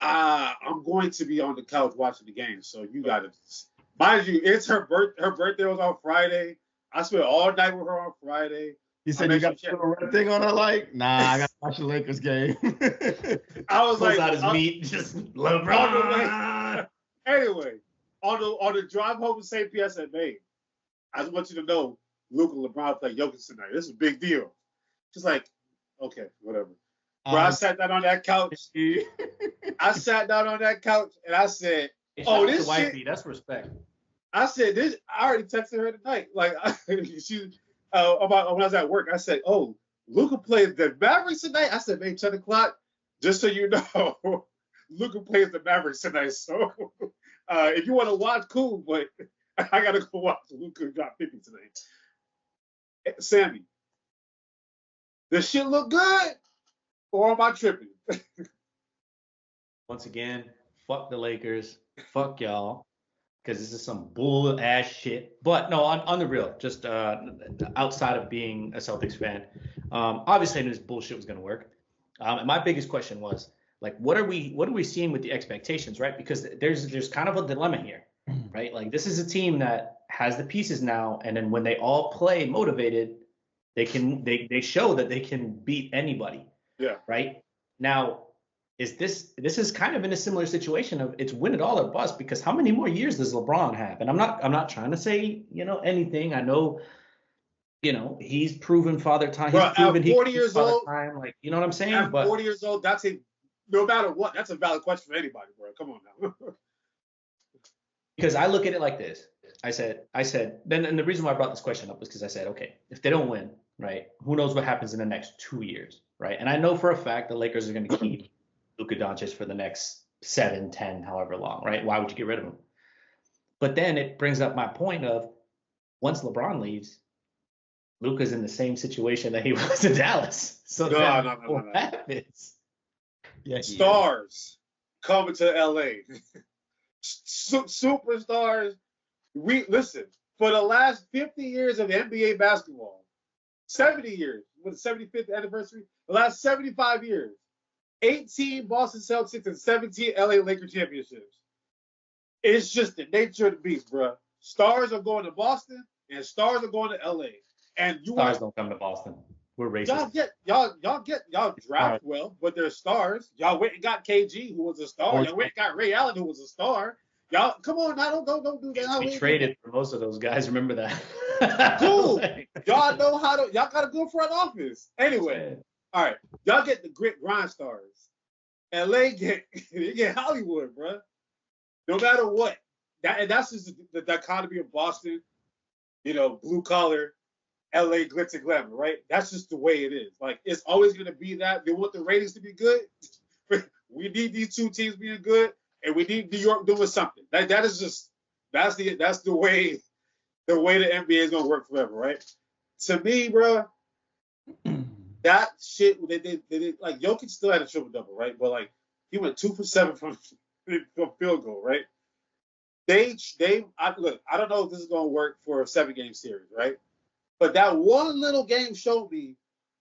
I'm going to be on the couch watching the game, so you got to. Mind you, it's her birthday was on Friday. I spent all night with her on Friday. You said you got a red thing on her, like, nah, I got to watch the Lakers game. I was Pulls like, out his meat, just LeBron. Anyway, on the drive home to St. Pete, I said, babe, I just want you to know, Luka and LeBron play Jokic tonight. This is a big deal. She's like, okay, whatever. Bro, I sat down on that couch. I sat down on that couch and I said, "Oh, this shit." That's respect. I said this. I already texted her tonight. Like she about when I was at work. I said, "Oh, Luka plays the Mavericks tonight." I said, "Babe, 10 o'clock. Just so you know, Luka plays the Mavericks tonight. So if you want to watch, cool. But I gotta go watch Luka drop 50 tonight." Sammy, does shit look good? Or am I tripping? Once again, fuck the Lakers. Fuck y'all. Because this is some bull ass shit. But no, on the real, just outside of being a Celtics fan, obviously I knew this bullshit was gonna work. And my biggest question was, like, what are we seeing with the expectations, right? Because there's kind of a dilemma here, right? Like, this is a team that has the pieces now, and then when they all play motivated, they show that they can beat anybody. Yeah. Right. Now, this is kind of in a similar situation of it's win it all or bust, because how many more years does LeBron have? And I'm not trying to say, anything. I know, he's proven father time. He's proven at 40 years old, time, like, you know what I'm saying? At 40 years old, no matter what, that's a valid question for anybody, bro. Come on now. Because I look at it like this. I said, then, and the reason why I brought this question up was because I said, okay, if they don't win, right, who knows what happens in the next 2 years, right? And I know for a fact the Lakers are going to keep Luka Doncic for the next 7, 10, however long, right? Why would you get rid of him? But then it brings up my point of, once LeBron leaves, Luka's in the same situation that he was in Dallas. So what happens? Yeah, stars coming to LA. Superstars. Listen, for the last 50 years of NBA basketball, 70 years, with the 75th anniversary, the last 75 years, 18 Boston Celtics and 17 LA Lakers championships. It's just the nature of the beast, bro. Stars are going to Boston and stars are going to LA. And stars don't come to Boston. We're racist. Y'all draft well, but they're stars. Y'all went and got KG, who was a star. Y'all went and got Ray Allen, who was a star. Y'all, come on now, don't do that. We traded for most of those guys. Remember that? Cool. Y'all know how to. Y'all got a good front office. Anyway, all right. Y'all get the grind stars. LA get Hollywood, bro. No matter what. That's just the dichotomy of Boston. Blue collar, LA glitz and glamour, right? That's just the way it is. Like, it's always gonna be that. They want the ratings to be good. We need these two teams being good. And we need New York doing something. That's the way the NBA is gonna work forever, right? To me, bro, that shit they like Jokic still had a triple double, right? But like he went 2 for 7 from field goal, right? Look, I don't know if this is gonna work for a 7-game series, right? But that one little game showed me,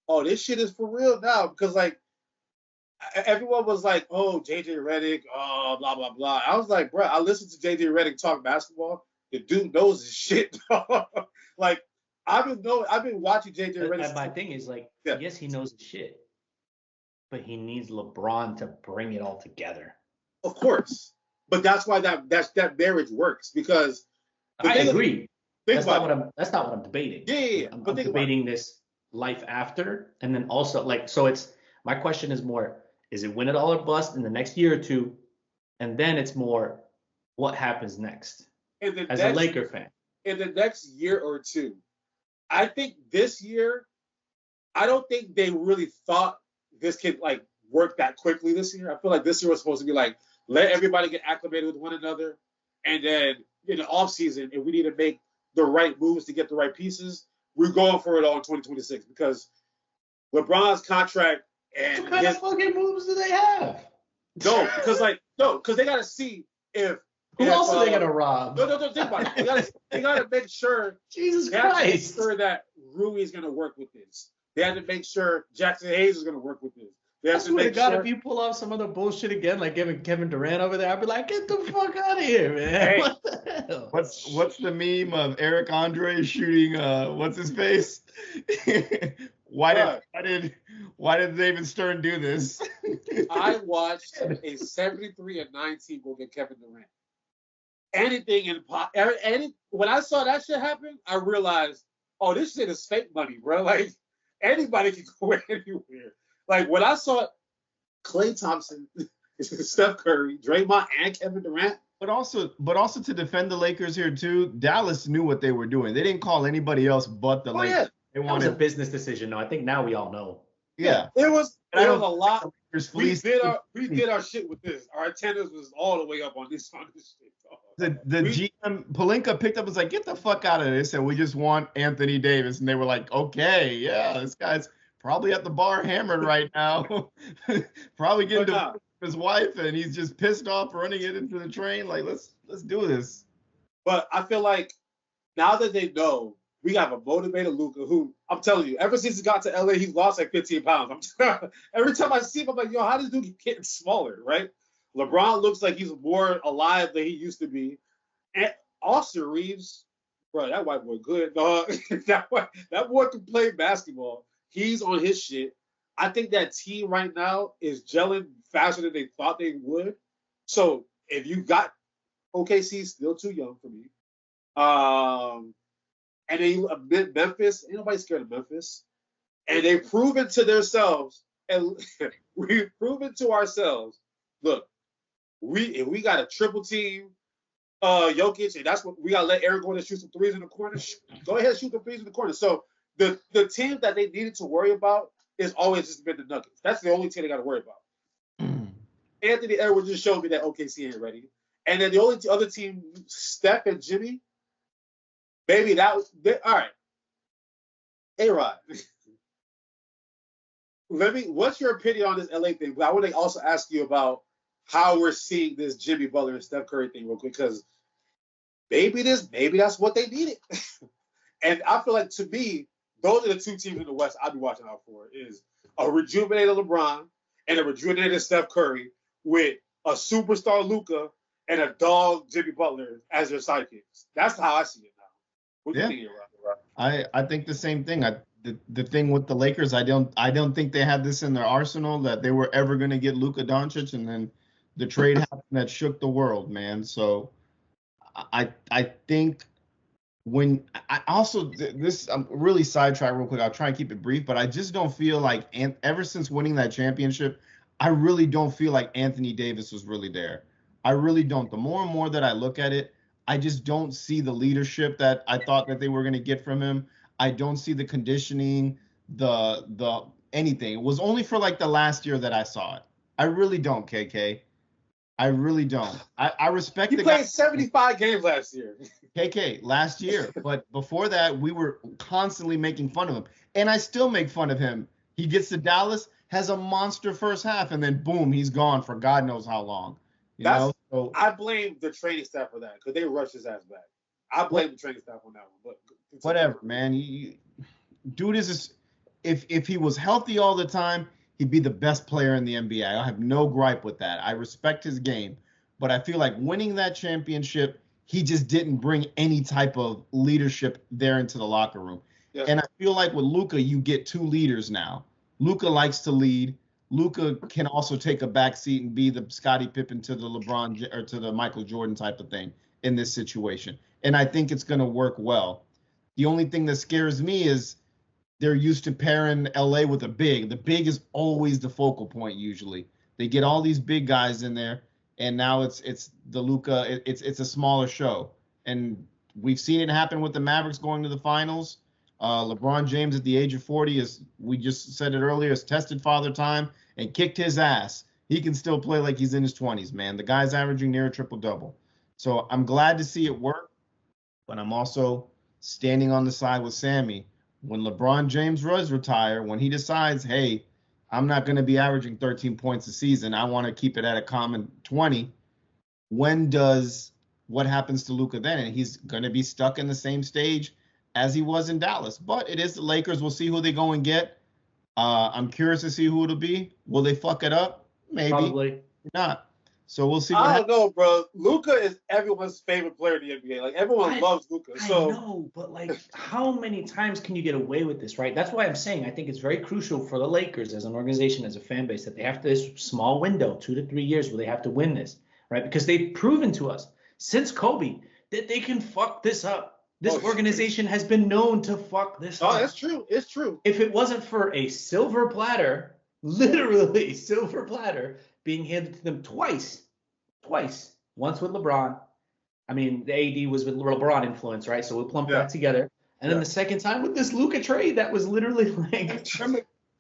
oh, this shit is for real now, because like everyone was like, oh, JJ Redick, oh, blah, blah, blah. I was like, bro, I listened to JJ Redick talk basketball. The dude knows his shit. Like, I've been watching JJ Redick. My thing is, like, yes, he knows his shit, but he needs LeBron to bring it all together. Of course. But that's why that marriage works, because I agree. That's not what I'm debating. Yeah. I'm debating this life after, and then also, like, so it's, my question is more, is it win it all or bust in the next year or two? And then it's more, what happens next as a Laker fan? In the next year or two. I think this year, I don't think they really thought this could like work that quickly this year. I feel like this year was supposed to be like let everybody get acclimated with one another, and then in the offseason, if we need to make the right moves to get the right pieces, we're going for it all in 2026 because LeBron's contract and what kind of fucking moves do they have? because they got to see if who else are they gonna rob? No, think about it. They gotta make sure. Jesus they have to make Christ! sure that Rui is gonna work with this. They have to make sure Jackson Hayes is gonna work with this. They have I to swear to make God, sure. if you pull off some other bullshit again, like giving Kevin Durant over there, I'd be like, get the fuck out of here, man. Hey. What the hell? What's the meme of Eric Andre shooting what's his face? Why did David Stern do this? I watched a 73-9 go get Kevin Durant. When I saw that shit happen, I realized, oh, this shit is fake money, bro. Like anybody can go anywhere. Like when I saw Klay Thompson, Steph Curry, Draymond, and Kevin Durant. But also to defend the Lakers here too, Dallas knew what they were doing. They didn't call anybody else but the Lakers. Yeah. They That was a business decision, though. I think now we all know. Yeah. It was a lot. We did did our shit with this. Our attendance was all the way up on this shit. The GM Pelinka picked up and was like, get the fuck out of this, and we just want Anthony Davis. And they were like, okay, yeah, this guy's probably at the bar hammered right now. Probably getting divorced from his wife, and he's just pissed off running it into the train. Like, let's do this. But I feel like now that they know we have a motivated Luka who, I'm telling you, ever since he got to LA, he's lost like 15 pounds. Every time I see him, I'm like, yo, how does dude keep getting smaller, right? LeBron looks like he's more alive than he used to be. And Austin Reeves, bro, that white boy good, dog. that boy can play basketball. He's on his shit. I think that team right now is gelling faster than they thought they would. So if you got OKC, still too young for me. And then Memphis, ain't nobody scared of Memphis. And they've proven to themselves, and we've proven to ourselves, look, if we got a triple team Jokic, and that's what we gotta let Aaron go and shoot some threes in the corner. Go ahead and shoot the threes in the corner. So the team that they needed to worry about is always just been the Nuggets. That's the only team they got to worry about. Anthony Edwards just showed me that OKC ain't ready. And then the only other team, Steph and Jimmy, baby, all right. A-Rod, what's your opinion on this LA thing? But I want to also ask you about how we're seeing this Jimmy Butler and Steph Curry thing real quick, because maybe that's what they needed. And I feel like, to me, those are the two teams in the West I'd be watching out for, is a rejuvenated LeBron and a rejuvenated Steph Curry with a superstar Luka and a dog Jimmy Butler as their sidekicks. That's how I see it now. What do you think, Rob? I think the same thing. The thing with the Lakers, I don't think they had this in their arsenal that they were ever going to get Luka Doncic, and then the trade happened that shook the world, man. So I think when I also this, I'm really sidetracked real quick. I'll try and keep it brief, but I just don't feel like, ever since winning that championship, I really don't feel like Anthony Davis was really there. I really don't. The more and more that I look at it, I just don't see the leadership that I thought that they were going to get from him. I don't see the conditioning, the anything. It was only for like the last year that I saw it. I really don't, KK. I really don't. I respect the guy. He played 75 games last year. KK, last year. But before that, we were constantly making fun of him. And I still make fun of him. He gets to Dallas, has a monster first half, and then boom, he's gone for God knows how long. You know? So, I blame the training staff for that, because they rushed his ass back. I blame the training staff on that one. But whatever, man. Dude is if he was healthy all the time, he'd be the best player in the NBA. I have no gripe with that. I respect his game. But I feel like winning that championship, he just didn't bring any type of leadership there into the locker room. Yeah. And I feel like with Luka, you get two leaders now. Luka likes to lead. Luka can also take a back seat and be the Scottie Pippen to the LeBron or to the Michael Jordan type of thing in this situation. And I think it's going to work well. The only thing that scares me is they're used to pairing LA with a big. The big is always the focal point usually. They get all these big guys in there, and now it's the Luka. It's a smaller show, and we've seen it happen with the Mavericks going to the finals. LeBron James at the age of 40 we just said it earlier, is tested father time and kicked his ass. He can still play like he's in his 20s, man. The guy's averaging near a triple-double. So I'm glad to see it work, but I'm also standing on the side with Sammy. When LeBron James does retire, when he decides, hey, I'm not going to be averaging 13 points a season, I want to keep it at a common 20, what happens to Luka then? And he's going to be stuck in the same stage as he was in Dallas. But it is the Lakers. We'll see who they go and get. I'm curious to see who it'll be. Will they fuck it up? Maybe. Probably Not. So we'll see what I happens. don't know, bro. Luka is everyone's favorite player in the NBA. Like, everyone loves Luka. So I know, but like, how many times can you get away with this, right? That's why I'm saying I think it's very crucial for the Lakers as an organization, as a fan base, that they have this small window, 2 to 3 years, where they have to win this, right? Because they've proven to us since Kobe that they can fuck this up. This organization has been known to fuck this up. Oh, that's true. It's true. If it wasn't for a silver platter, literally silver platter, being handed to them twice, once with LeBron. I mean, the AD was with LeBron influence, right? So we'll plump that together. And then the second time with this Luka trade, that was literally like, it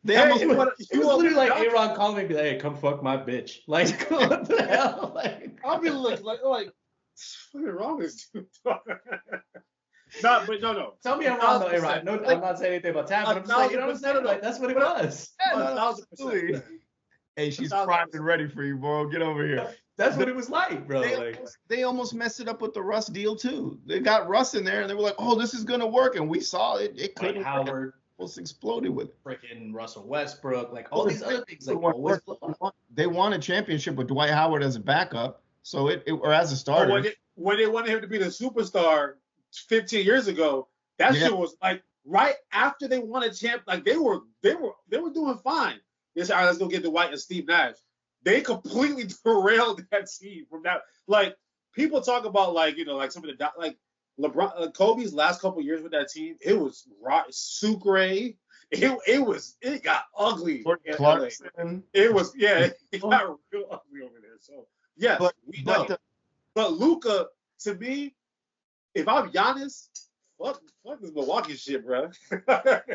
was literally like A-Rod calling me and be like, hey, come fuck my bitch. Like, what the hell? Like, I'll be like, what's wrong with this dude? No. Tell me I'm wrong though, A-Rod. No, I'm not saying anything about Tap, but I'm just like, you know what I'm saying? Like, that's what it was. 1,000%. Hey, she's primed and ready for you, bro. Get over here. That's what it was like, bro. They almost messed it up with the Russ deal too. They got Russ in there, and they were like, "Oh, this is gonna work," and we saw it. It couldn't. Howard almost exploded with it. Freaking Russell Westbrook, like all these other things. Like they won a championship with Dwight Howard as a backup, so or as a starter. When they wanted him to be the superstar 15 years ago, that shit was like right after they won a champ. Like they were doing fine. They said, all right, let's go get Dwight and Steve Nash. They completely derailed that team from that. Like, people talk about, like, you know, like some of the, like, LeBron, Kobe's last couple years with that team, it was Sucre. It got ugly. Clarkson. It got real ugly over there. So, yes, we know. But Luka, to me, if I'm Giannis, fuck this Milwaukee shit, bro. But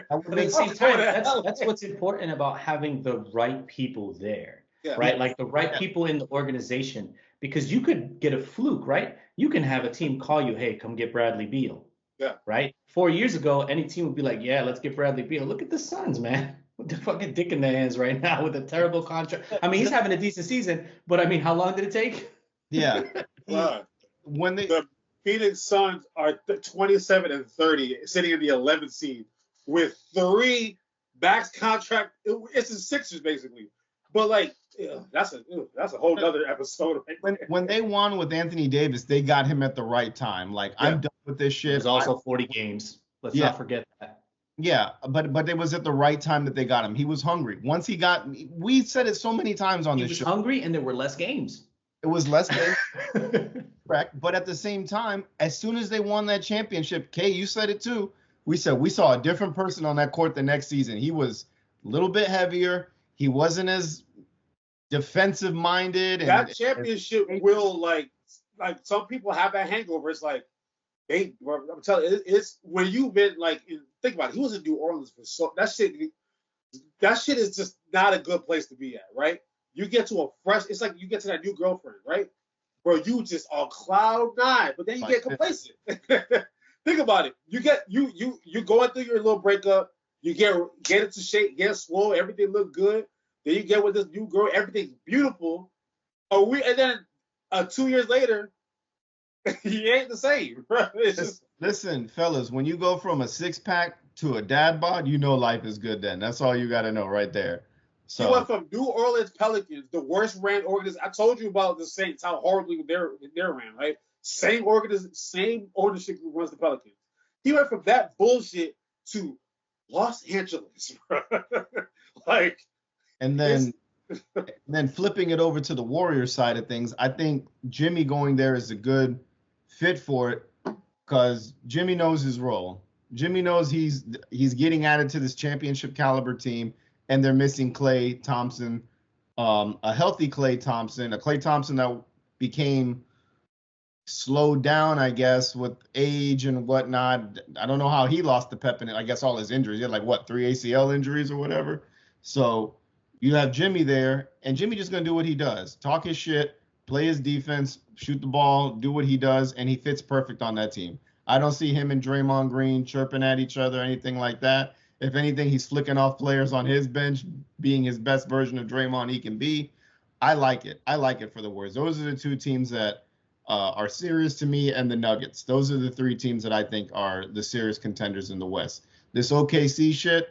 see, that's what's important about having the right people there. Yeah. Right? Like the right people in the organization, because you could get a fluke, right? You can have a team call you, hey, come get Bradley Beal. Yeah. Right? 4 years ago, any team would be like, yeah, let's get Bradley Beal. Look at the Suns, man. With the fucking dick in their hands right now with a terrible contract. I mean, he's having a decent season, but I mean, how long did it take? Yeah. The Phoenix Suns are 27-30, sitting in the 11th seed with 3 max contract. It's the Sixers, basically. But like, that's a whole other episode. When they won with Anthony Davis, they got him at the right time. Like, I'm done with this shit. It was also 40 games. Let's not forget that. Yeah, but it was at the right time that they got him. He was hungry. Once we said it so many times on this show. He was hungry, and there were less games. It was less games. Correct. But at the same time, as soon as they won that championship, Kay, you said it too. We saw a different person on that court the next season. He was a little bit heavier. He wasn't as defensive minded. That championship will like some people have that hangover. It's like I'm telling you, it's when you've been like, think about it. He was in New Orleans for that shit is just not a good place to be at, right? You get to it's like you get to that new girlfriend, right? Bro, you just on cloud 9, but then you get complacent. Think about it. You going through your little breakup. You get into shape, get swole, everything look good. Then you get with this new girl, everything's beautiful. And then 2 years later, he ain't the same. Listen, fellas, when you go from a 6-pack to a dad bod, you know life is good then. That's all you got to know right there. So he went from New Orleans Pelicans, the worst ran organization. I told you about the Saints, how horribly they're ran, right? Same ownership group runs the Pelicans. He went from that bullshit to Los Angeles, bro. Like, and then flipping it over to the Warriors side of things, I think Jimmy going there is a good fit for it because Jimmy knows his role. Jimmy knows he's getting added to this championship caliber team, and they're missing Klay Thompson, a healthy Klay Thompson, a Klay Thompson that became slowed down, I guess, with age and whatnot. I don't know how he lost the pep in it. I guess all his injuries. He had like what, 3 ACL injuries or whatever. So you have Jimmy there, and Jimmy just gonna do what he does: talk his shit, play his defense, shoot the ball, do what he does, and he fits perfect on that team. I don't see him and Draymond Green chirping at each other, anything like that. If anything, he's flicking off players on his bench, being his best version of Draymond he can be. I like it. I like it for the Warriors. Those are the two teams that are serious to me, and the Nuggets. Those are the three teams that I think are the serious contenders in the West. This OKC shit,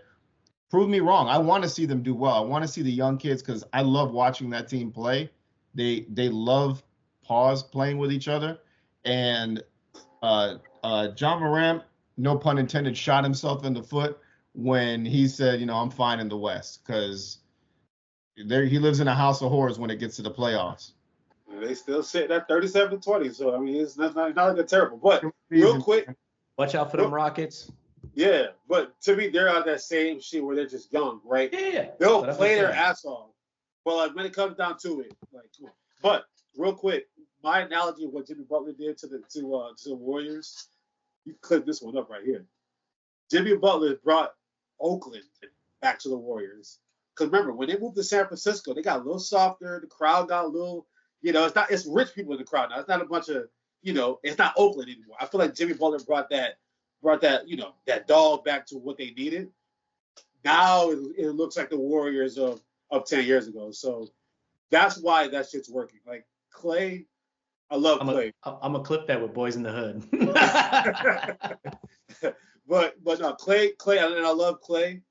prove me wrong. I want to see them do well. I want to see the young kids because I love watching that team play. They love playing with each other. And John Morant, no pun intended, shot himself in the foot when he said, I'm fine in the West, because he lives in a house of horrors when it gets to the playoffs. They still sitting at 37-20, so I mean it's not like they're terrible. But real quick, watch out for them Rockets. Yeah, but to me, they're on that same shit where they're just young, right? Yeah. They'll play their ass off. But like when it comes down to it, like, come on. But real quick, my analogy of what Jimmy Butler did to the Warriors, you clip this one up right here. Jimmy Butler brought Oakland back to the Warriors. Because remember, when they moved to San Francisco, they got a little softer. The crowd got a little, it's rich people in the crowd now. It's not a bunch of, it's not Oakland anymore. I feel like Jimmy Butler brought that, that dog back to what they needed. Now it looks like the Warriors of 10 years ago. So that's why that shit's working. Like Clay, I love Clay. I'm gonna clip that with Boys in the Hood. but no, Clay, and I love Clay.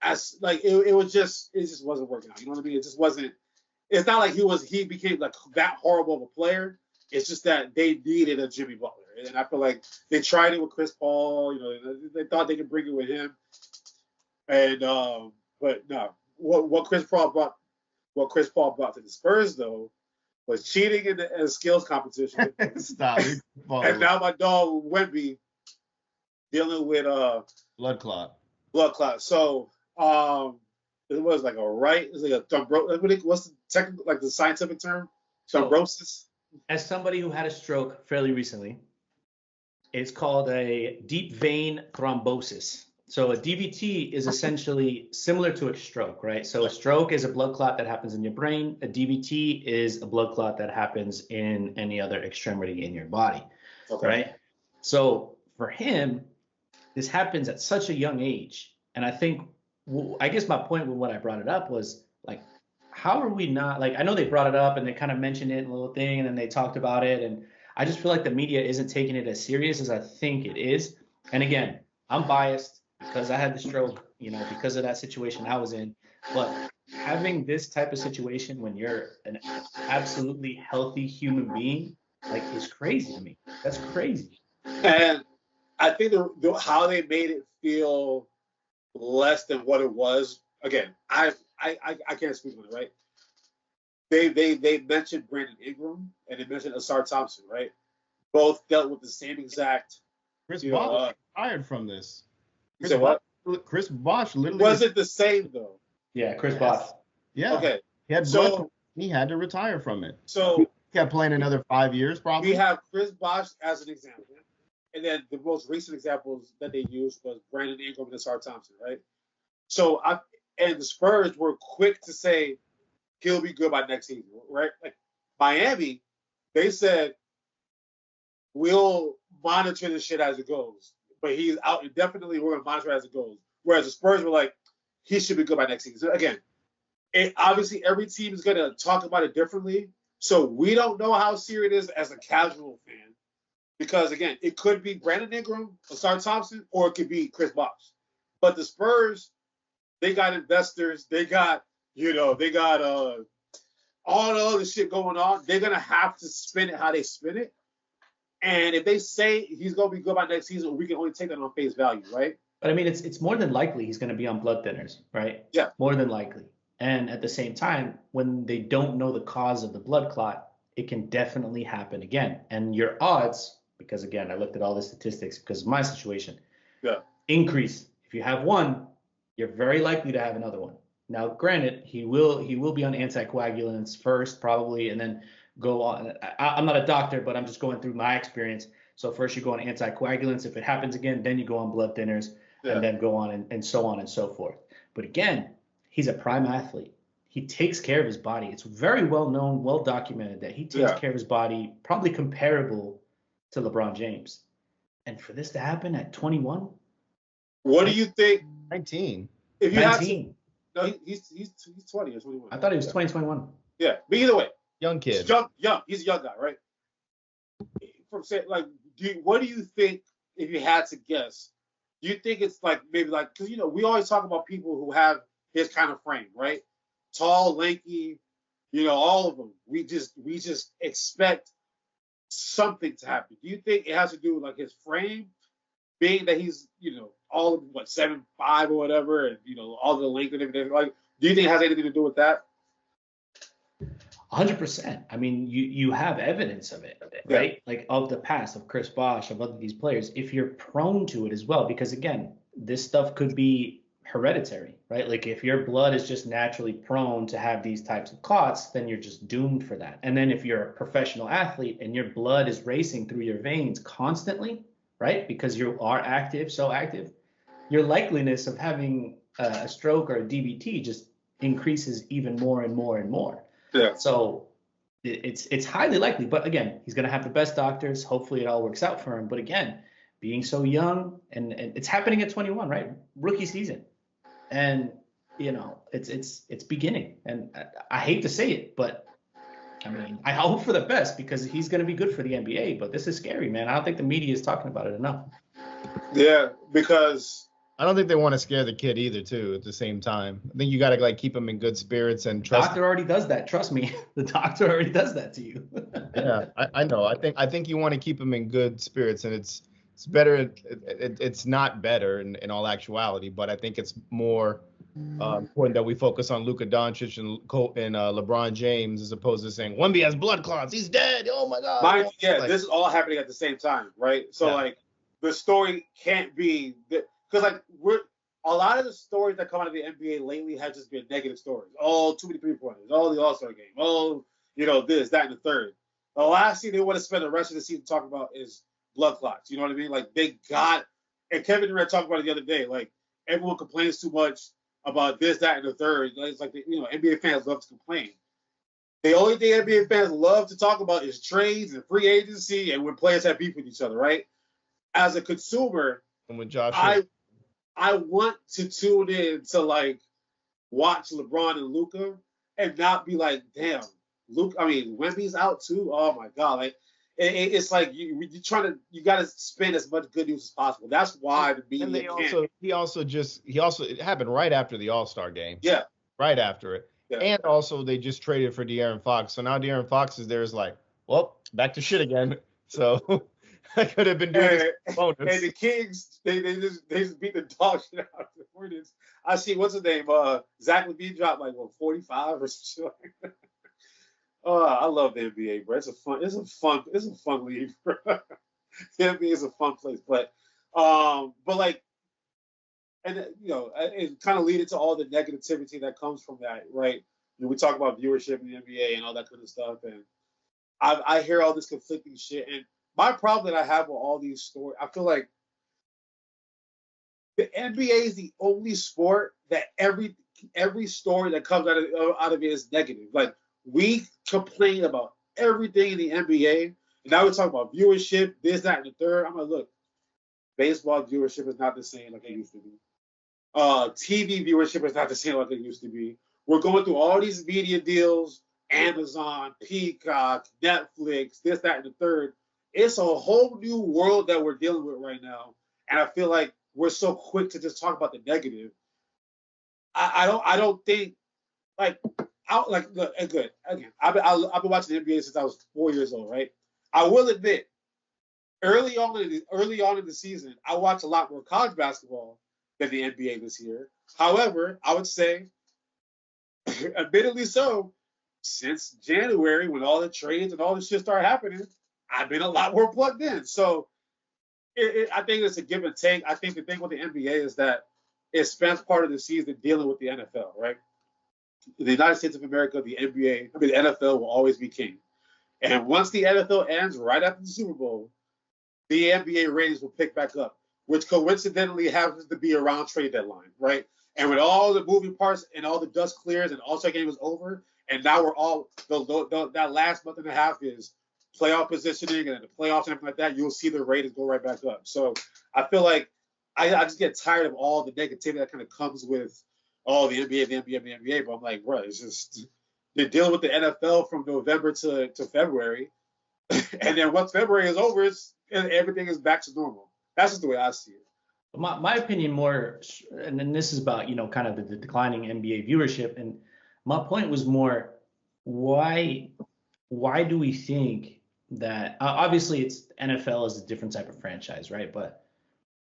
As like it just wasn't working out. You know what I mean? It just wasn't. It's not like he became like that horrible of a player. It's just that they needed a Jimmy Butler, and I feel like they tried it with Chris Paul. They thought they could bring it with him, and but no. What Chris Paul brought to the Spurs though was cheating in the skills competition. Stop. And now my dog Wemby dealing with blood clot. So it was like it's like a thrombosis. What's the technical, like the scientific term? Thrombosis. As somebody who had a stroke fairly recently, it's called a deep vein thrombosis. So a DVT is essentially similar to a stroke, right? So a stroke is a blood clot that happens in your brain. A DVT is a blood clot that happens in any other extremity in your body, right? So for him, this happens at such a young age. And I guess my point with what I brought it up was like, how are we not, like, I know they brought it up and they kind of mentioned it in a little thing and then they talked about it. And I just feel like the media isn't taking it as serious as I think it is. And again, I'm biased because I had the stroke, because of that situation I was in. But having this type of situation when you're an absolutely healthy human being, like, is crazy to me. That's crazy. And I think how they made it feel less than what it was. Again, I can't speak on it, right? They mentioned Brandon Ingram and they mentioned Asar Thompson, right? Both dealt with the same exact. Chris Bosh fired from this. You said what? Chris Bosh literally was it the same though? Yeah, Chris Bosh. Yeah. Okay. He had to retire from it. So he kept playing another 5 years probably. We have Chris Bosh as an example. And then the most recent examples that they used was Brandon Ingram and Asar Thompson, right? So and the Spurs were quick to say he'll be good by next season, right? Like Miami, they said we'll monitor this shit as it goes, but he's out indefinitely. We're gonna monitor it as it goes. Whereas the Spurs were like, he should be good by next season. So again, obviously every team is gonna talk about it differently. So we don't know how serious it is as a casual fan. Because again, it could be Brandon Ingram, Asar Thompson, or it could be Chris Bosh. But the Spurs, they got investors, they got all the other shit going on. They're gonna have to spin it how they spin it. And if they say he's gonna be good by next season, we can only take that on face value, right? But I mean, it's more than likely he's gonna be on blood thinners, right? Yeah. More than likely. And at the same time, when they don't know the cause of the blood clot, it can definitely happen again. And your odds, because again, I looked at all the statistics because of my situation. Yeah. Increase. If you have one, you're very likely to have another one. Now, granted, he will be on anticoagulants first, probably, and then go on. I'm not a doctor, but I'm just going through my experience. So first you go on anticoagulants. If it happens again, then you go on blood thinners, and then go on and so on and so forth. But again, he's a prime athlete. He takes care of his body. It's very well known, well documented that he takes care of his body, probably comparable to LeBron James. And for this to happen at 21, what do you think? 19. If you 19. Have to, no, he's 20 or 21. I thought he was 2021. Yeah, but either way, Young kid. Young. He's a young guy, right? From saying like, what do you think? If you had to guess, do you think it's like maybe like because we always talk about people who have his kind of frame, right? Tall, lanky, all of them. We just expect something to happen. Do you think it has to do with like his frame, being that he's all of 7'5" or whatever, and all the length and everything? Like, do you think it has anything to do with that? 100%. I mean, you have evidence of it, right? Like of the past, of Chris Bosh, of other these players. If you're prone to it as well, because again, this stuff could be hereditary, right? Like if your blood is just naturally prone to have these types of clots, then you're just doomed for that. And then if you're a professional athlete and your blood is racing through your veins constantly, right? Because you are active, so active, your likeliness of having a stroke or a DVT just increases even more and more and more. Yeah. So it's highly likely, but again, he's going to have the best doctors. Hopefully it all works out for him. But again, being so young and it's happening at 21, right? Rookie season. And, it's beginning. And I hate to say it, but I mean, I hope for the best because he's going to be good for the NBA. But this is scary, man. I don't think the media is talking about it enough. Yeah, because I don't think they want to scare the kid either, too, at the same time. I think you got to keep him in good spirits and trust. The doctor already does that. Trust me. The doctor already does that to you. Yeah, I know. I think you want to keep him in good spirits, and it's better. It's not better in all actuality, but I think it's more important that we focus on Luka Doncic and LeBron James as opposed to saying Wemby has blood clots, he's dead. Oh my God. This is all happening at the same time, right? So the story can't be that. Because a lot of the stories that come out of the NBA lately have just been negative stories. Oh, too many 3-pointers. Oh, the All-Star game. Oh, this, that, and the third. The last thing they want to spend the rest of the season talking about is blood clots. You know what I mean? Like and Kevin Durant talked about it the other day. Like everyone complains too much about this, that, and the third. It's like NBA fans love to complain. The only thing NBA fans love to talk about is trades and free agency and when players have beef with each other, right? As a consumer, and with Josh, I want to tune in to watch LeBron and Luka and not be like, damn, Wemby's out too. Oh my God. It's like you got to spend as much good news as possible. That's why the media it happened right after the All-Star game. Yeah. Right after it. Yeah. And also they just traded for De'Aaron Fox. So now De'Aaron Fox is there is like, well, back to shit again. So I could have been doing this. And the Kings, they just beat the dog shit out of the Hornets. I see what's his name? Zach LaVine dropped 45 or something like that. Oh, I love the NBA, bro. It's a fun league, bro. The NBA is a fun place, but it kind of leading to all the negativity that comes from that, right? We talk about viewership in the NBA and all that kind of stuff, and I hear all this conflicting shit. And my problem that I have with all these stories, I feel like the NBA is the only sport that every story that comes out of it is negative. Like, we complain about everything in the NBA, and now we're talking about viewership, this, that, and the third. I'm like, look, baseball viewership is not the same like it used to be. TV viewership is not the same like it used to be. We're going through all these media deals, Amazon, Peacock, Netflix, this, that, and the third. It's a whole new world that we're dealing with right now, and I feel like we're so quick to just talk about the negative. I don't think look, good. Again, I've been watching the NBA since I was 4 years old, right? I will admit, early on in the season, I watched a lot more college basketball than the NBA this year. However, I would say, admittedly so, since January, when all the trades and all this shit started happening, I've been a lot more plugged in. So I think it's a give and take. I think the thing with the NBA is that it spends part of the season dealing with the NFL, right? In the United States of America, the NFL will always be king. And once the NFL ends, right after the Super Bowl, the NBA ratings will pick back up, which coincidentally happens to be around trade deadline, right? And with all the moving parts and all the dust clears and All-Star game is over, and now we're all that last month and a half is playoff positioning and the playoffs and everything like that. You'll see the ratings go right back up. So I feel like I just get tired of all the negativity that kind of comes with the NBA, the NBA, the NBA. But I'm like, bro, it's just they're dealing with the NFL from November to February, and then once February is over, everything is back to normal. That's just the way I see it. My opinion more, and then this is about, kind of the declining NBA viewership. And my point was more, why do we think that, obviously it's NFL is a different type of franchise, right? But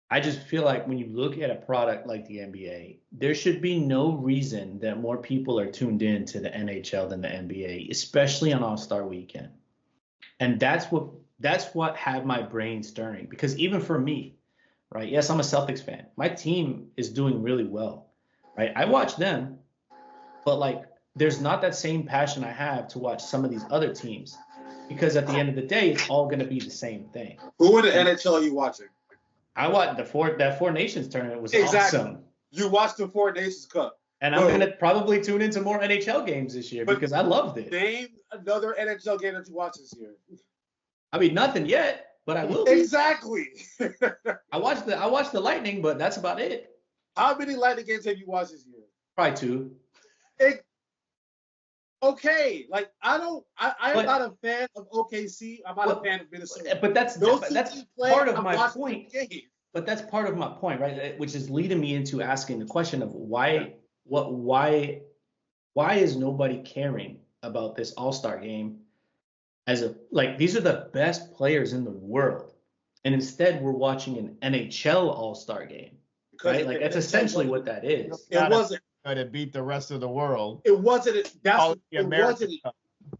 I just feel like when you look at a product like the NBA, there should be no reason that more people are tuned in to the NHL than the NBA, especially on All-Star Weekend. And that's what had my brain stirring, because even for me, right? Yes, I'm a Celtics fan. My team is doing really well, right? I watch them, but like there's not that same passion I have to watch some of these other teams, because at the end of the day, it's all going to be the same thing. Who in the NHL are you watching? I watched that Four Nations tournament was exactly. Awesome. You watched the Four Nations Cup. And I'm going to probably tune into more NHL games this year because I loved it. Name another NHL game that you watched this year. I mean, nothing yet. But I will. Exactly. I watched the Lightning, but that's about it. How many Lightning games have you watched this year? Probably 2. Okay, like I'm not a fan of OKC. I'm not a fan of Minnesota. But that's part of my point. But that's part of my point, right? Which is leading me into asking the question of why is nobody caring about this All-Star game? These are the best players in the world, and instead we're watching an NHL All-Star game, right? Like that's essentially what that is. It wasn't to beat the rest of the world. It wasn't. It wasn't an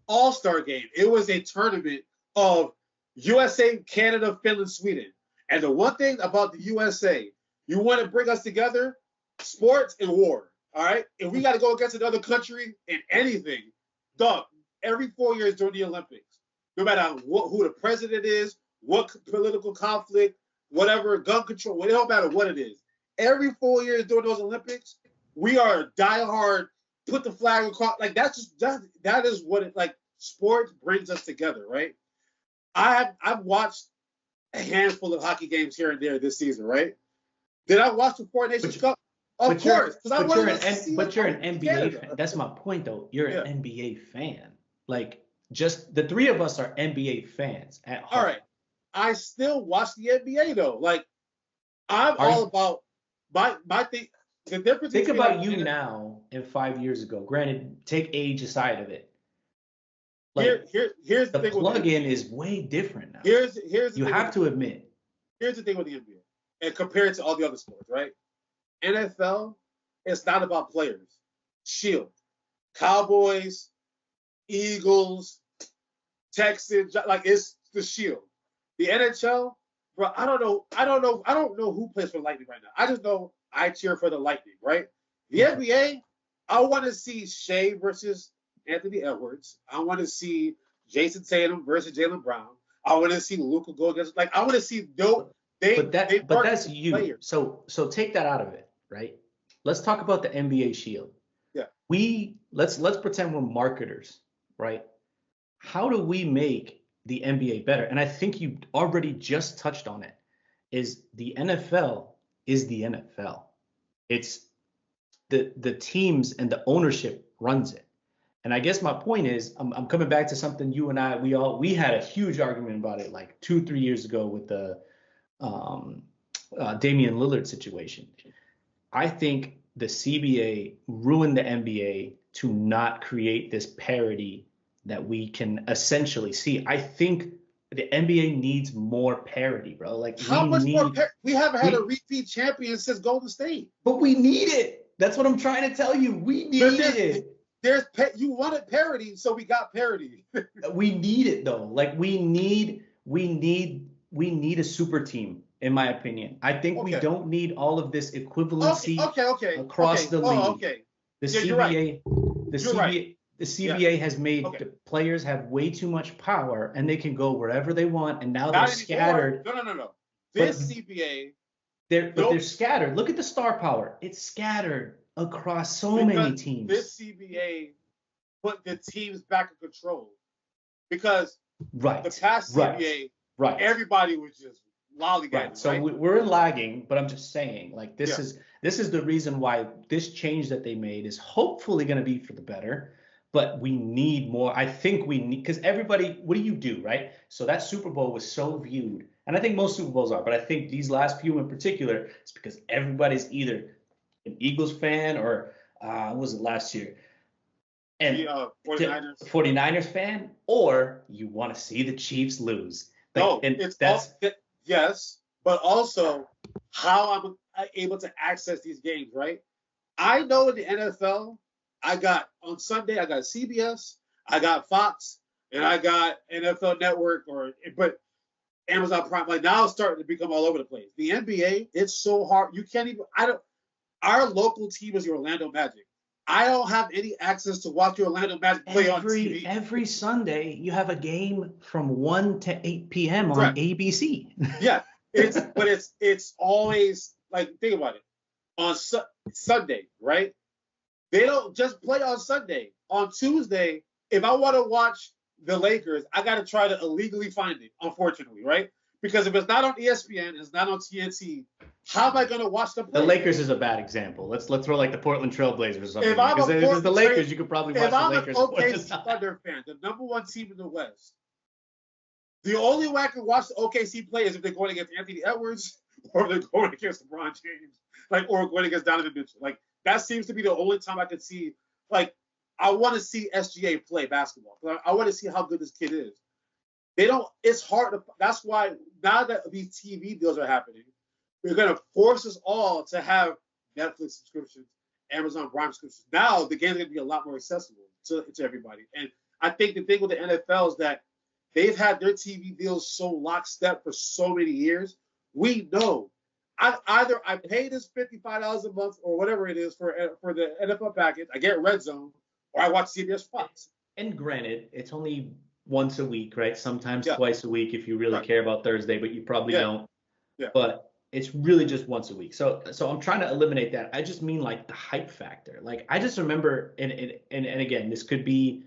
All-Star game. It was a tournament of USA, Canada, Finland, Sweden. And the one thing about the USA, you want to bring us together, sports and war. All right. If we got to go against another country in anything, dog. Every 4 years during the Olympics, no matter who the president is, what political conflict, whatever, gun control, it don't matter what it is. Every 4 years during those Olympics, we are diehard, put the flag across. Like that is what it like. Sports brings us together, right? I've watched a handful of hockey games here and there this season, right? Did I watch the Four Nations Cup? Of course, but you're an NBA fan. That's my point, though. You're an NBA fan. Like, just the three of us are NBA fans at heart. All right. I still watch the NBA, though. Like, I'm all about my thing. The difference. Think about you now and 5 years ago. Granted, take age aside of it. Like, here's the thing. plug-in is way different now. Here's you have to admit. Here's the thing with the NBA, and compared to all the other sports, right? NFL, it's not about players. Shield, Cowboys, Eagles, Texans, like it's the Shield. The NHL, bro, I don't know who plays for Lightning right now. I just know I cheer for the Lightning, right? The NBA, I want to see Shea versus Anthony Edwards. I want to see Jason Tatum versus Jaylen Brown. I want to see Luka go against. Like I want to see dope. But that's you. Players. So take that out of it, right? Let's talk about the NBA Shield. Yeah. Let's pretend we're marketers, right? How do we make the NBA better? And I think you already just touched on it. Is the NFL is the NFL. It's the teams and the ownership runs it. And I guess my point is, I'm coming back to something you and I we had a huge argument about it like 2-3 years ago with the Damian Lillard situation. I think the CBA ruined the NBA to not create this parity that we can essentially see. I think the NBA needs more parity, bro. Like how much more? We haven't had a repeat champion since Golden State. But we need it. That's what I'm trying to tell you. We need it. You wanted parity, so we got parity. We need it though. Like we need a super team, in my opinion. I think we don't need all of this equivalency across the league. Okay. The CBA, The CBA has made Okay. the players have way too much power, and they can go wherever they want, and now Not they're anymore. scattered. No. This But- CBA, They're scattered. Look at the star power. It's scattered across so many teams. This CBA put the teams back in control. Because Right. the past CBA, Right. everybody was just lollygagging. Right. So right? we're in lagging, but I'm just saying, like, this is the reason why this change that they made is hopefully going to be for the better. But we need more. I think we need, because everybody, what do you do, right? So that Super Bowl was so viewed, and I think most Super Bowls are, but I think these last few in particular, it's because everybody's either an Eagles fan or what was it last year? And 49ers fan, or you want to see the Chiefs lose. Yes, but also how I'm able to access these games, right? I know in the NFL, on Sunday, I got CBS, I got Fox, and I got NFL Network, but Amazon Prime. Like, now it's starting to become all over the place. The NBA, it's so hard. You can't even, our local team is the Orlando Magic. I don't have any access to watch your Orlando Magic play on TV. Every Sunday, you have a game from 1 to 8 p.m. on ABC. Yeah, it's always, like, think about it. On Sunday, right? They don't just play on Sunday. On Tuesday, if I want to watch the Lakers, I got to try to illegally find it, unfortunately, right? Because if it's not on ESPN, it's not on TNT, how am I going to watch them play? The Lakers is a bad example. Let's throw like the Portland Trailblazers or something. If I'm the Lakers, you could probably watch the Lakers. If I'm an OKC Thunder fan, the number one team in the West, the only way I can watch the OKC play is if they're going against Anthony Edwards or they're going against LeBron James, or going against Donovan Mitchell. Like, that seems to be the only time I can see. Like, I want to see SGA play basketball. I want to see how good this kid is. It's hard to. That's why now that these TV deals are happening, they're going to force us all to have Netflix subscriptions, Amazon Prime subscriptions. Now the game's going to be a lot more accessible to everybody. And I think the thing with the NFL is that they've had their TV deals so lockstep for so many years. We know. I pay this $55 a month or whatever it is for the NFL package. I get Red Zone, or I watch CBS Fox. And granted, it's only once a week, right? Sometimes twice a week if you really care about Thursday, but you probably don't. Yeah. But it's really just once a week. So I'm trying to eliminate that. I just mean, like, the hype factor. Like, I just remember, and again, this could be,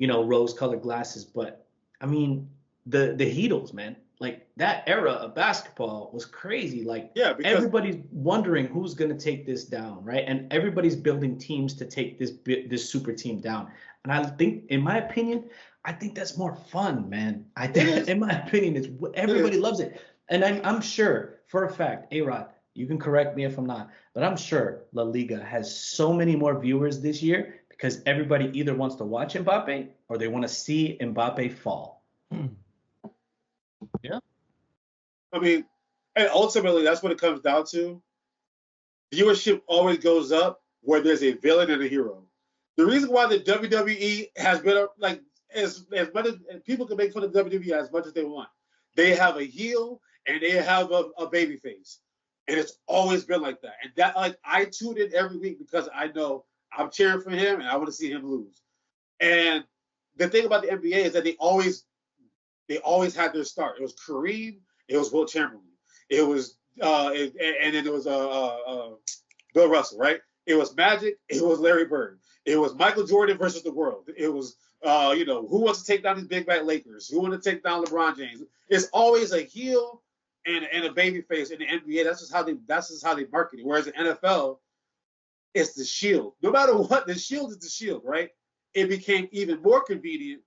rose-colored glasses, but I mean, the Heatles, man. Like, that era of basketball was crazy. Like, because everybody's wondering who's going to take this down, right? And everybody's building teams to take this super team down. And I think, in my opinion, I think that's more fun, man. I think, in my opinion, everybody loves it. And I'm sure, for a fact, A-Rod, you can correct me if I'm not, but I'm sure La Liga has so many more viewers this year because everybody either wants to watch Mbappe or they want to see Mbappe fall. Yeah. I mean, and ultimately, that's what it comes down to. Viewership always goes up where there's a villain and a hero. The reason why the WWE has been, like, as much as people can make fun of WWE as much as they want, they have a heel and they have a baby face. And it's always been like that. And that, like, I tune in every week because I know I'm cheering for him and I want to see him lose. And the thing about the NBA is that they always had their start. It was Kareem, it was Wilt Chamberlain, it was and then it was Bill Russell, right? It was Magic, it was Larry Bird, it was Michael Jordan versus the world. It was who wants to take down these big bad Lakers? Who want to take down LeBron James? It's always a heel and a baby face in the NBA. That's just how they market it. Whereas the NFL, it's the Shield. No matter what, the Shield is the Shield, right? It became even more convenient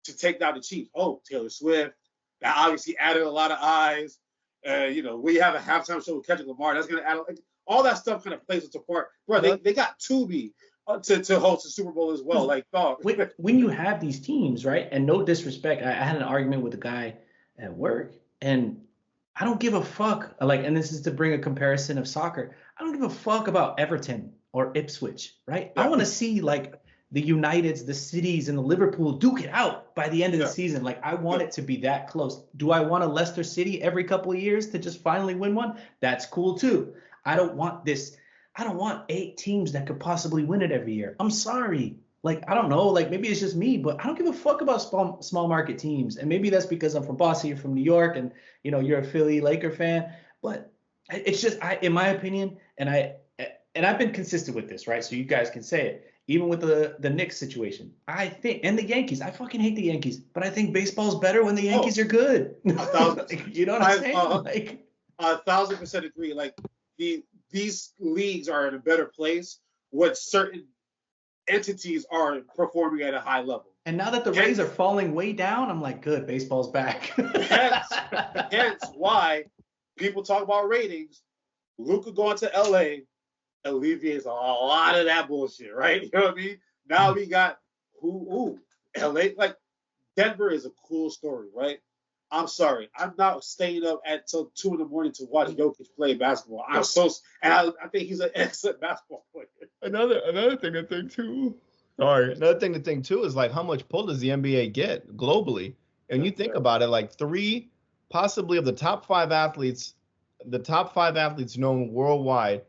to take down the Chiefs. Oh, Taylor Swift. That obviously added a lot of eyes. We have a halftime show with Kendrick Lamar. That's going to add all that stuff. Kind of plays its part. Bro, they got Tubi to host the Super Bowl as well. Like, dog. When you have these teams, right? And no disrespect, I had an argument with a guy at work, and I don't give a fuck. Like, and this is to bring a comparison of soccer. I don't give a fuck about Everton or Ipswich, right? Yeah. I want to see, like, the Uniteds, the Cities, and the Liverpool duke it out by the end of the season. Like, I want it to be that close. Do I want a Leicester City every couple of years to just finally win one? That's cool too. I don't want 8 teams that could possibly win it every year. I'm sorry. like, I don't know, like maybe it's just me, but I don't give a fuck about small market teams. And maybe that's because I'm from Boston, you're from New York, and you're a Philly Laker fan. But it's just, in my opinion, and I've been consistent with this, right? So you guys can say it. Even with the Knicks situation, I think, and the Yankees, I fucking hate the Yankees, but I think baseball's better when the Yankees are good. Like, you know what I'm saying? Like 1,000% agree. Like these leagues are in a better place when certain entities are performing at a high level. And now that the Rays are falling way down, I'm like, good, baseball's back. hence why people talk about ratings. Luka going to LA alleviates a lot of that bullshit, right? You know what I mean? Now we got LA. Like Denver is a cool story, right? I'm sorry, I'm not staying up until 2 a.m. to watch Jokic play basketball. I think he's an excellent basketball player. Another thing to think too. Sorry, another thing to think too is like how much pull does the NBA get globally? And you think about it, like possibly of the top five athletes known worldwide,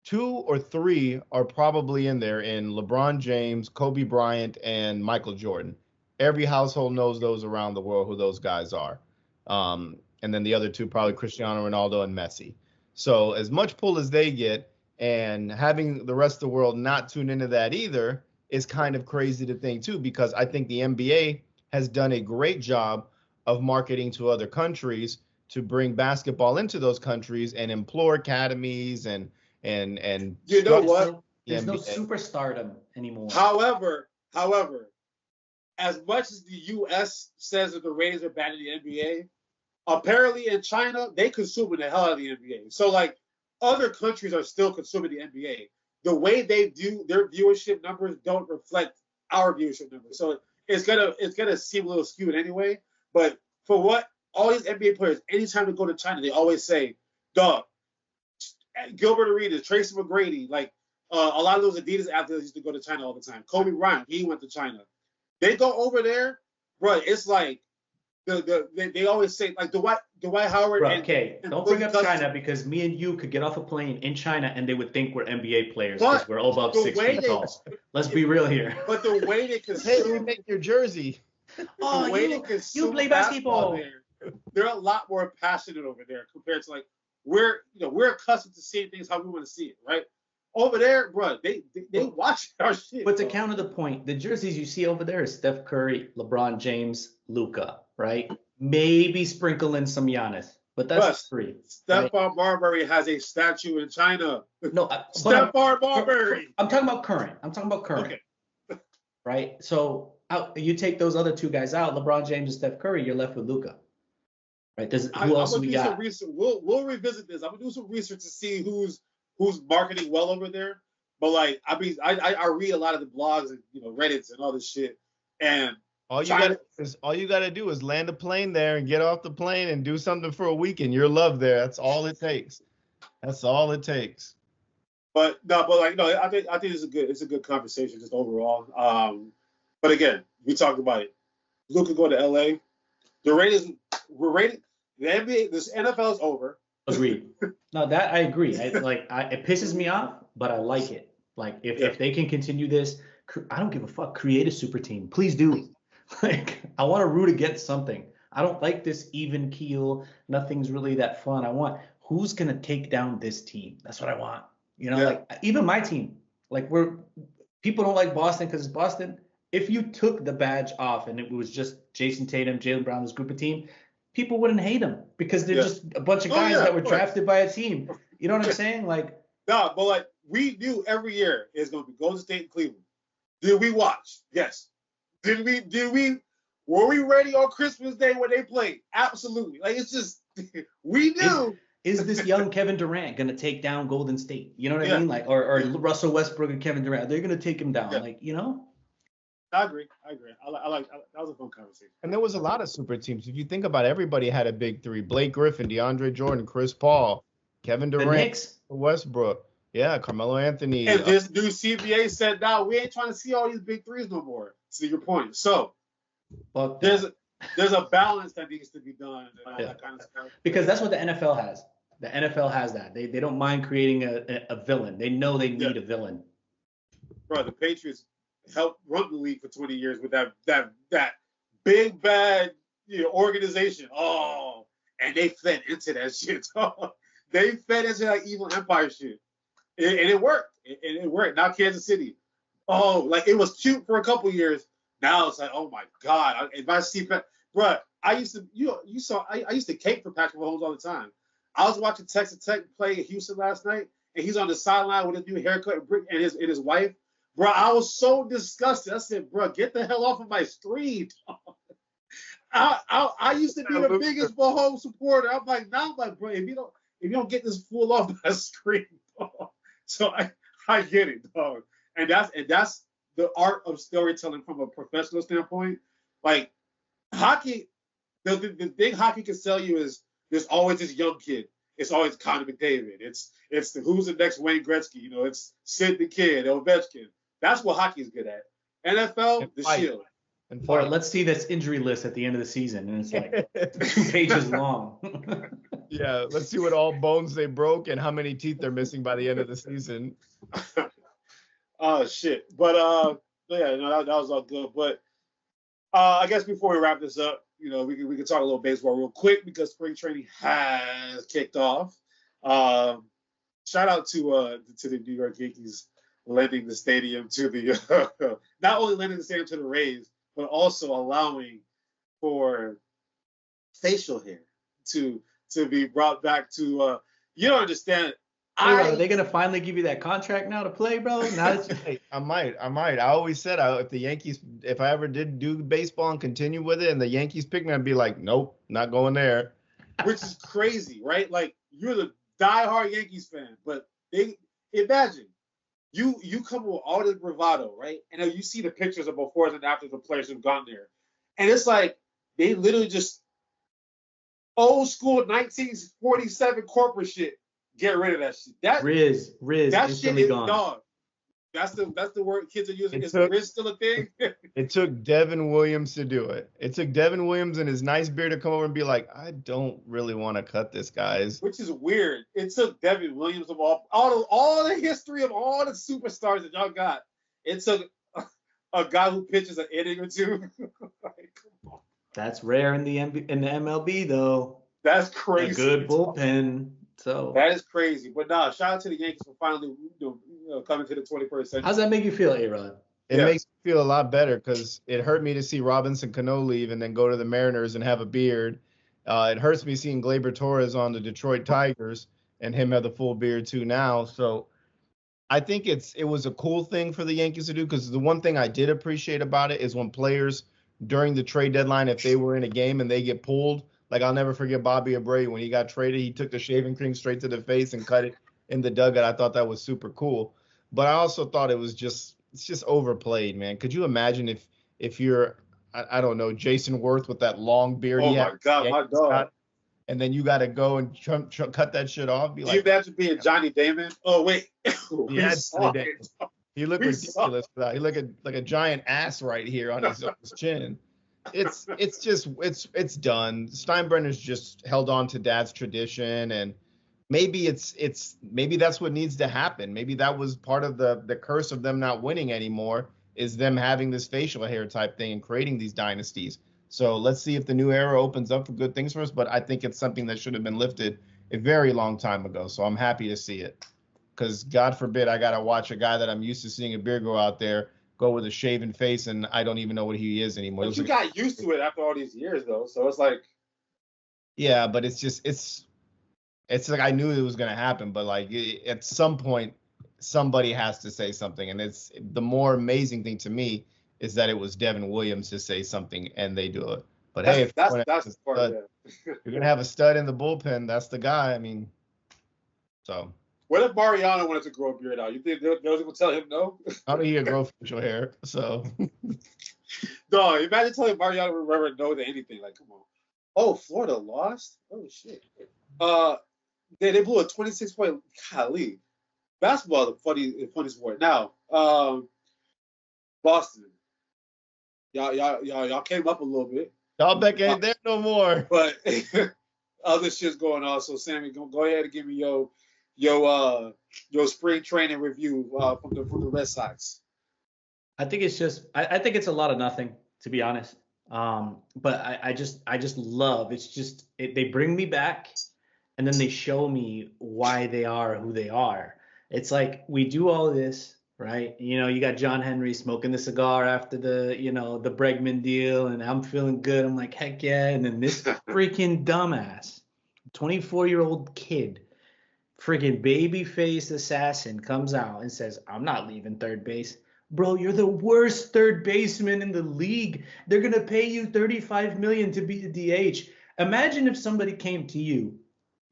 2 or 3 are probably in there in LeBron James, Kobe Bryant, and Michael Jordan. Every household knows those around the world who those guys are. And then the other 2 probably Cristiano Ronaldo and Messi. So as much pull as they get, and having the rest of the world not tune into that either is kind of crazy to think too, because I think the NBA has done a great job of marketing to other countries to bring basketball into those countries and implore academies and you know what? There's no superstardom anymore. However, as much as the U.S. says that the Rays are bad in the NBA, apparently in China they consuming the hell out of the NBA. So like other countries are still consuming the NBA. The way they do their viewership numbers don't reflect our viewership numbers. So it's gonna seem a little skewed anyway. But for what all these NBA players, anytime they go to China, they always say, "Dog, Gilbert Arenas, Tracy McGrady, like a lot of those Adidas athletes used to go to China all the time. Kobe Bryant, he went to China. They go over there, bro. It's like they always say like Dwight Howard. Bro, okay, don't bring up China because me and you could get off a plane in China and they would think we're NBA players because we're all above 6 feet tall. Let's be real here. But the way they consume, hey, make your jersey. Oh, you play basketball. They're a lot more passionate over there compared to like we're accustomed to seeing things how we want to see it, right? Over there, bro, they watch our shit. But to counter the point, the jerseys you see over there is Steph Curry, LeBron James, Luka, right? Maybe sprinkle in some Giannis, but that's 3. Stephon Marbury has a statue in China. No, Stephon Marbury. I'm talking about current. Okay. Right? So you take those other 2 guys out, LeBron James and Steph Curry, you're left with Luka. Right? Who else we got? We'll revisit this. I'm gonna do some research to see who's marketing well over there. But like, I read a lot of the blogs and Reddits and all this shit. And all you gotta do is land a plane there and get off the plane and do something for a week and you're loved there. That's all it takes. That's all it takes. I think it's a good conversation just overall. But again, we talked about it. Luka go to LA. The Raiders were rated. The NBA, this NFL is over. Agreed. No, that I agree. It pisses me off, but I like it. Like if they can continue this, I don't give a fuck. Create a super team, please do. Like I want to root against something. I don't like this even keel. Nothing's really that fun. I want who's gonna take down this team. That's what I want. Like even my team. Like people don't like Boston because it's Boston. If you took the badge off and it was just Jason Tatum, Jaylen Brown, this group of team, people wouldn't hate them because they're just a bunch of guys that were drafted by a team. You know what I'm saying? Like, no, but like we knew every year it's going to be Golden State and Cleveland. Did we watch? Yes. Did we? Were we ready on Christmas Day when they played? Absolutely. Like it's just we knew. Is this young Kevin Durant going to take down Golden State? You know what I mean? Like, or Russell Westbrook and Kevin Durant, they're going to take him down. Yeah. Like, I agree. I like that was a fun conversation. And there was a lot of super teams. If you think about it, everybody had a big 3. Blake Griffin, DeAndre Jordan, Chris Paul, Kevin Durant, Westbrook. Yeah, Carmelo Anthony. And this new CBA said, "Now we ain't trying to see all these big 3s no more." To your point. So there's a balance that needs to be done and all that kind of stuff. Because that's what the NFL has. The NFL has that. They don't mind creating a villain. They know they need a villain. Bro, the Patriots helped run the league for 20 years with that big bad organization. Oh, and they fed into that shit. They fed into that evil empire shit, and it worked. It worked. Now Kansas City. Oh, like it was cute for a couple years. Now it's like, oh my god! If I see, bruh, I used to, you saw, I used to cape for Patrick Mahomes all the time. I was watching Texas Tech play in Houston last night, and he's on the sideline with his new haircut and his wife. Bro, I was so disgusted. I said, bro, get the hell off of my screen. I used to be the biggest Mahomes supporter. I'm like, bro, if you don't get this fool off my screen, dog. So I get it, dog. And that's the art of storytelling from a professional standpoint. Like hockey, the thing hockey can sell you is there's always this young kid. It's always Connor McDavid. It's who's the next Wayne Gretzky. It's Sid the Kid, Ovechkin. That's what hockey is good at. NFL, the Shield. Or let's see this injury list at the end of the season, and it's like 2 pages long. Yeah, let's see what all bones they broke and how many teeth they're missing by the end of the season. Oh shit! But yeah, that was all good. But I guess before we wrap this up, we can talk a little baseball real quick because spring training has kicked off. Shout out to the New York Yankees lending the stadium to the not only lending the stadium to the Rays, but also allowing for facial hair to be brought back to. You don't understand. Are they gonna finally give you that contract now to play, bro? Now Hey, I might. I always said if the Yankees, if I ever did do baseball and continue with it, and the Yankees pick me, I'd be like, nope, not going there. Which is crazy, right? Like you're the diehard Yankees fan, but imagine you come with all this bravado, right? And then you see the pictures of befores and afters of players who've gone there, and it's like they literally just old school 1947 corporate shit. Get rid of that shit. Riz, that shit is gone. dog. That's the word kids are using. Is Riz still a thing? It took Devin Williams to do it. It took Devin Williams and his nice beard to come over and be like, I don't really want to cut this, guys. Which is weird. It took Devin Williams of all the history of all the superstars that y'all got. It took a guy who pitches an inning or two. Like, come on. That's rare in the MLB though. That's crazy. A good bullpen. So that is crazy. But nah, shout out to the Yankees for finally coming to the 21st century. How's that make you feel, A-Rod? It makes me feel a lot better because it hurt me to see Robinson Cano leave and then go to the Mariners and have a beard. It hurts me seeing Gleyber Torres on the Detroit Tigers and him have the full beard too now. So I think it was a cool thing for the Yankees to do because the one thing I did appreciate about it is when players during the trade deadline, if they were in a game and they get pulled, like I'll never forget Bobby Abreu when he got traded, he took the shaving cream straight to the face and cut it in the dugout. I thought that was super cool. But I also thought it's just overplayed, man. Could you imagine if you're, I don't know, Jason Worth with that long beard? Oh my God, my dog. And then you got to go and cut that shit off. Do you imagine being Johnny Damon? Oh, wait. He looked ridiculous for that. He looked like a giant ass right here on his chin. It's done. Steinbrenner's just held on to dad's tradition, and maybe maybe that's what needs to happen. Maybe that was part of the curse of them not winning anymore, is them having this facial hair type thing and creating these dynasties. So let's see if the new era opens up for good things for us. But I think it's something that should have been lifted a very long time ago. So I'm happy to see it, because God forbid I gotta watch a guy that I'm used to seeing a beard go out there go with a shaven face, and I don't even know what he is anymore. But you got used to it after all these years, though. So it's like, yeah, but it's like I knew it was gonna happen, but like at some point somebody has to say something, and it's the more amazing thing to me is that it was Devin Williams to say something and they do it. But hey, if that's the part of it. You're gonna have a stud in the bullpen, that's the guy. I mean, so. What if Mariano wanted to grow a beard out? You think those people tell him no? How do you grow facial hair? So. No, imagine telling Mariano would never no to anything. Like, come on. Oh, Florida lost? Oh, shit. They blew a 26-point lead. Basketball is a funny sport. Now, Boston. Y'all came up a little bit. Y'all back ain't there no more. But other shit's going on. So, Sammy, go ahead and give me your spring training review from the Red Sox. I think it's just I think it's a lot of nothing, to be honest. But I just love it's just they bring me back and then they show me why they are who they are. It's like we do all this, right? You know, you got John Henry smoking the cigar after the Bregman deal, and I'm feeling good. I'm like, heck yeah. And then this freaking dumbass, 24-year-old kid, freaking baby-faced assassin comes out and says, I'm not leaving third base. Bro, you're the worst third baseman in the league. They're gonna pay you $35 million to be the DH. Imagine if somebody came to you,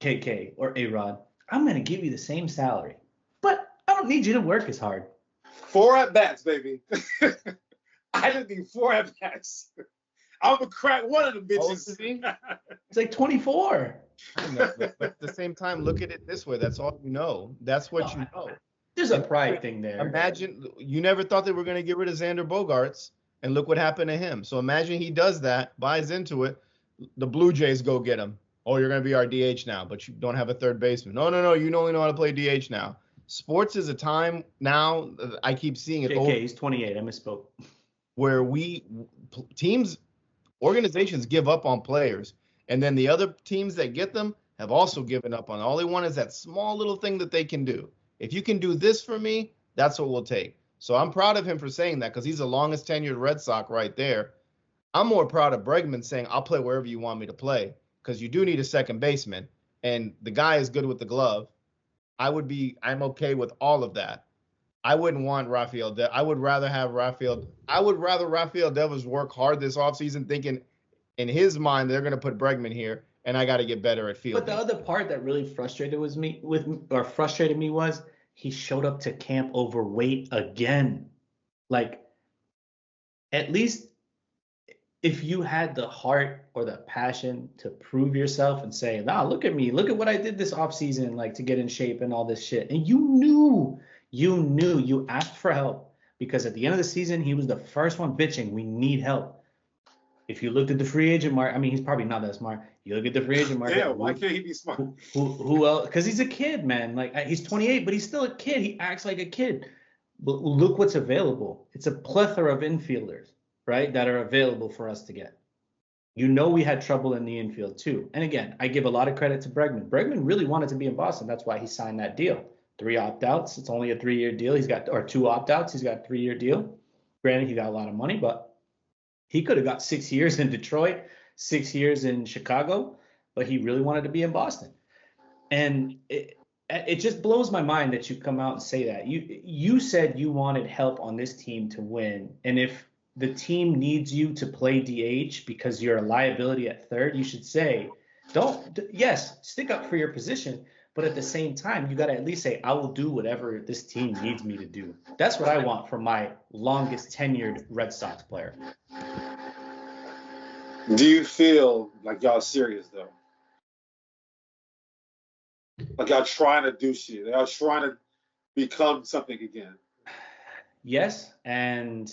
KK or A-Rod, I'm gonna give you the same salary, but I don't need you to work as hard. 4 at bats, baby. I didn't need 4 at bats. I'm gonna crack one of the bitches. It's like 24. I know, but at the same time, look at it this way. That's all you know. That's what you know. There's a pride thing there. Imagine you never thought they were going to get rid of Xander Bogaerts, and look what happened to him. So imagine he does that, buys into it. The Blue Jays go get him. Oh, you're going to be our DH now, but you don't have a third baseman. No. You only know how to play DH now. Sports is a time now. I keep seeing it. JK, he's 28. I misspoke. Where teams, organizations give up on players, and then the other teams that get them have also given up on. All they want is that small little thing that they can do. If you can do this for me, that's what we'll take. So I'm proud of him for saying that because he's the longest tenured Red Sox right there. I'm more proud of Bregman saying, I'll play wherever you want me to play because you do need a second baseman. And the guy is good with the glove. I'm okay with all of that. I wouldn't want Rafael. I would rather Rafael Devers work hard this offseason thinking in his mind they're going to put Bregman here and I got to get better at fielding. But the other part that really frustrated me was he showed up to camp overweight again. Like, at least if you had the heart or the passion to prove yourself and say, nah, look at me, look at what I did this offseason, like to get in shape and all this shit. And you asked for help because at the end of the season, he was the first one bitching, we need help. If you looked at the free agent market, I mean, he's probably not that smart. You look at the free agent market. Yeah, why can't he be smart? Who else? Because he's a kid, man. Like, he's 28, but he's still a kid. He acts like a kid. But look what's available. It's a plethora of infielders, right, that are available for us to get. You know, we had trouble in the infield too. And again, I give a lot of credit to Bregman. Bregman really wanted to be in Boston. That's why he signed that deal. 3 opt-outs. It's only a 3-year deal. Or 2 opt-outs. He's got a 3-year deal. Granted, he got a lot of money, but he could have got 6 years in Detroit, 6 years in Chicago, but he really wanted to be in Boston. And it just blows my mind that you come out and say that. You said you wanted help on this team to win. And if the team needs you to play DH because you're a liability at third, you should say, stick up for your position. But at the same time, you got to at least say, I will do whatever this team needs me to do. That's what I want from my longest tenured Red Sox player. Do you feel like y'all serious, though? Like y'all trying to do shit? Y'all trying to become something again? Yes, and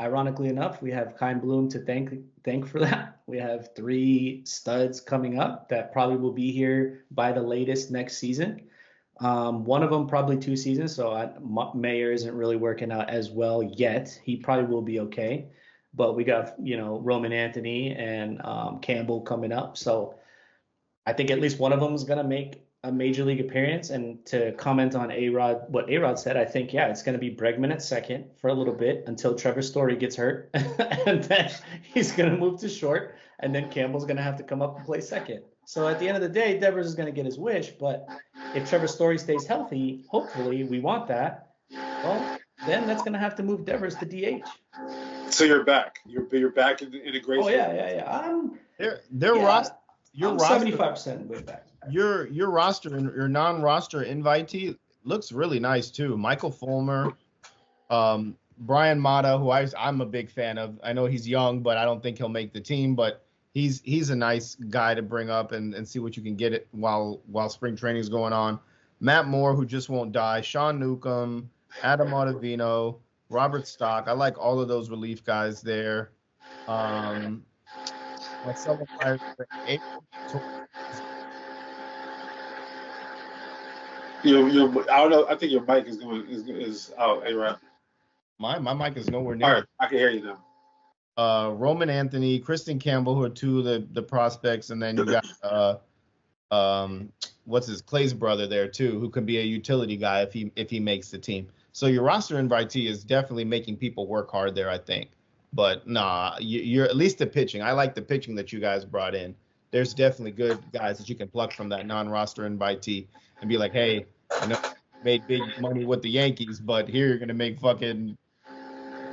ironically enough, we have Kyle Bloom to thank for that. We have 3 studs coming up that probably will be here by the latest next season. One of them probably 2 seasons, so Mayer isn't really working out as well yet. He probably will be okay. But we got, Roman Anthony and Campbell coming up. So I think at least one of them is going to make a major league appearance. And to comment on what A-Rod said, I think, it's going to be Bregman at second for a little bit until Trevor Story gets hurt. And then he's going to move to short. And then Campbell's going to have to come up and play second. So at the end of the day, Devers is going to get his wish. But if Trevor Story stays healthy, hopefully we want that. Well, then that's going to have to move Devers to DH. So you're back. You're back in the integration. Oh yeah. Their roster. You're 75% way back. Your roster and your non-roster invitee looks really nice too. Michael Fulmer, Brian Mata, who I'm a big fan of. I know he's young, but I don't think he'll make the team. But he's a nice guy to bring up and see what you can get it while spring training is going on. Matt Moore, who just won't die. Sean Newcomb, Adam Ottavino, Robert Stock. I like all of those relief guys there. Marcelo Myers. I don't know. I think your mic is out, A-Rod. My mic is nowhere All near. right, I can hear you now. Roman Anthony, Kristen Campbell, who are two of the prospects, and then you got what's his Clay's brother there too, who can be a utility guy if he makes the team. So your roster invitee is definitely making people work hard there, I think. But nah, you're at least the pitching. I like the pitching that you guys brought in. There's definitely good guys that you can pluck from that non-roster invitee and be like, hey, made big money with the Yankees, but here you're gonna make fucking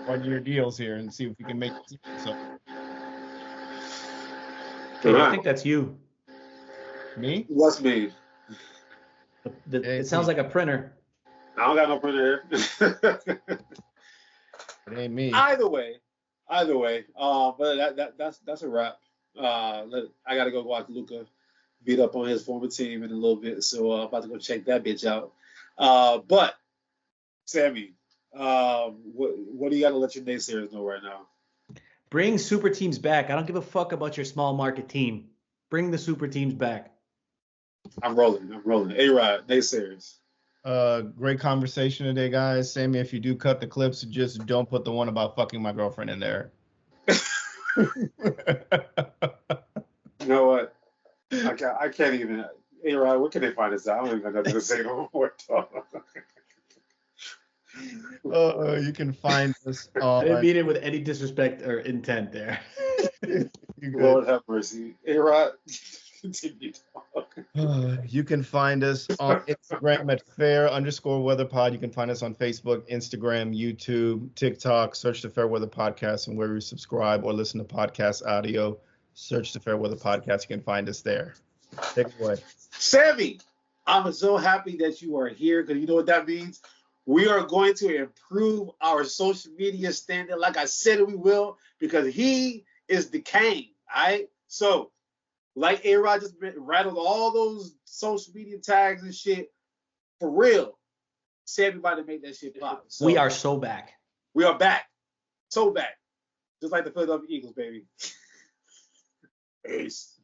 1-year deals here and see if we can make it. So I think that's you. me? What's me? It sounds like a printer. I don't got no printer here. It ain't me. Either way. But that's a wrap. I gotta go watch Luka beat up on his former team in a little bit, so I'm about to go check that bitch out. But Sammy, what do you got to let your naysayers know right now? Bring super teams back. I don't give a fuck about your small market team. Bring the super teams back. I'm rolling. A-Rod, naysayers. Great conversation today, guys. Sammy, if you do cut the clips, just don't put the one about fucking my girlfriend in there. You know what? I can't even. A-Rod, where can they find us? I don't even got nothing to say no more. You can find us on. I didn't mean it with any disrespect or intent there. Lord have mercy. A-Rod, continue talk. You can find us on Instagram at fair_weather_pod. You can find us on Facebook, Instagram, YouTube, TikTok. Search the Fairweather Podcast, and where you subscribe or listen to podcast audio, search the Fairweather Podcast. You can find us there. Take it away. Sammy, I'm so happy that you are here because you know what that means? We are going to improve our social media standard like I said we will because he is the king, all right? So, like A-Rod just rattled all those social media tags and shit, for real, Sammy about to make that shit pop. So, we are so back. We are back. So back. Just like the Philadelphia Eagles, baby. Peace.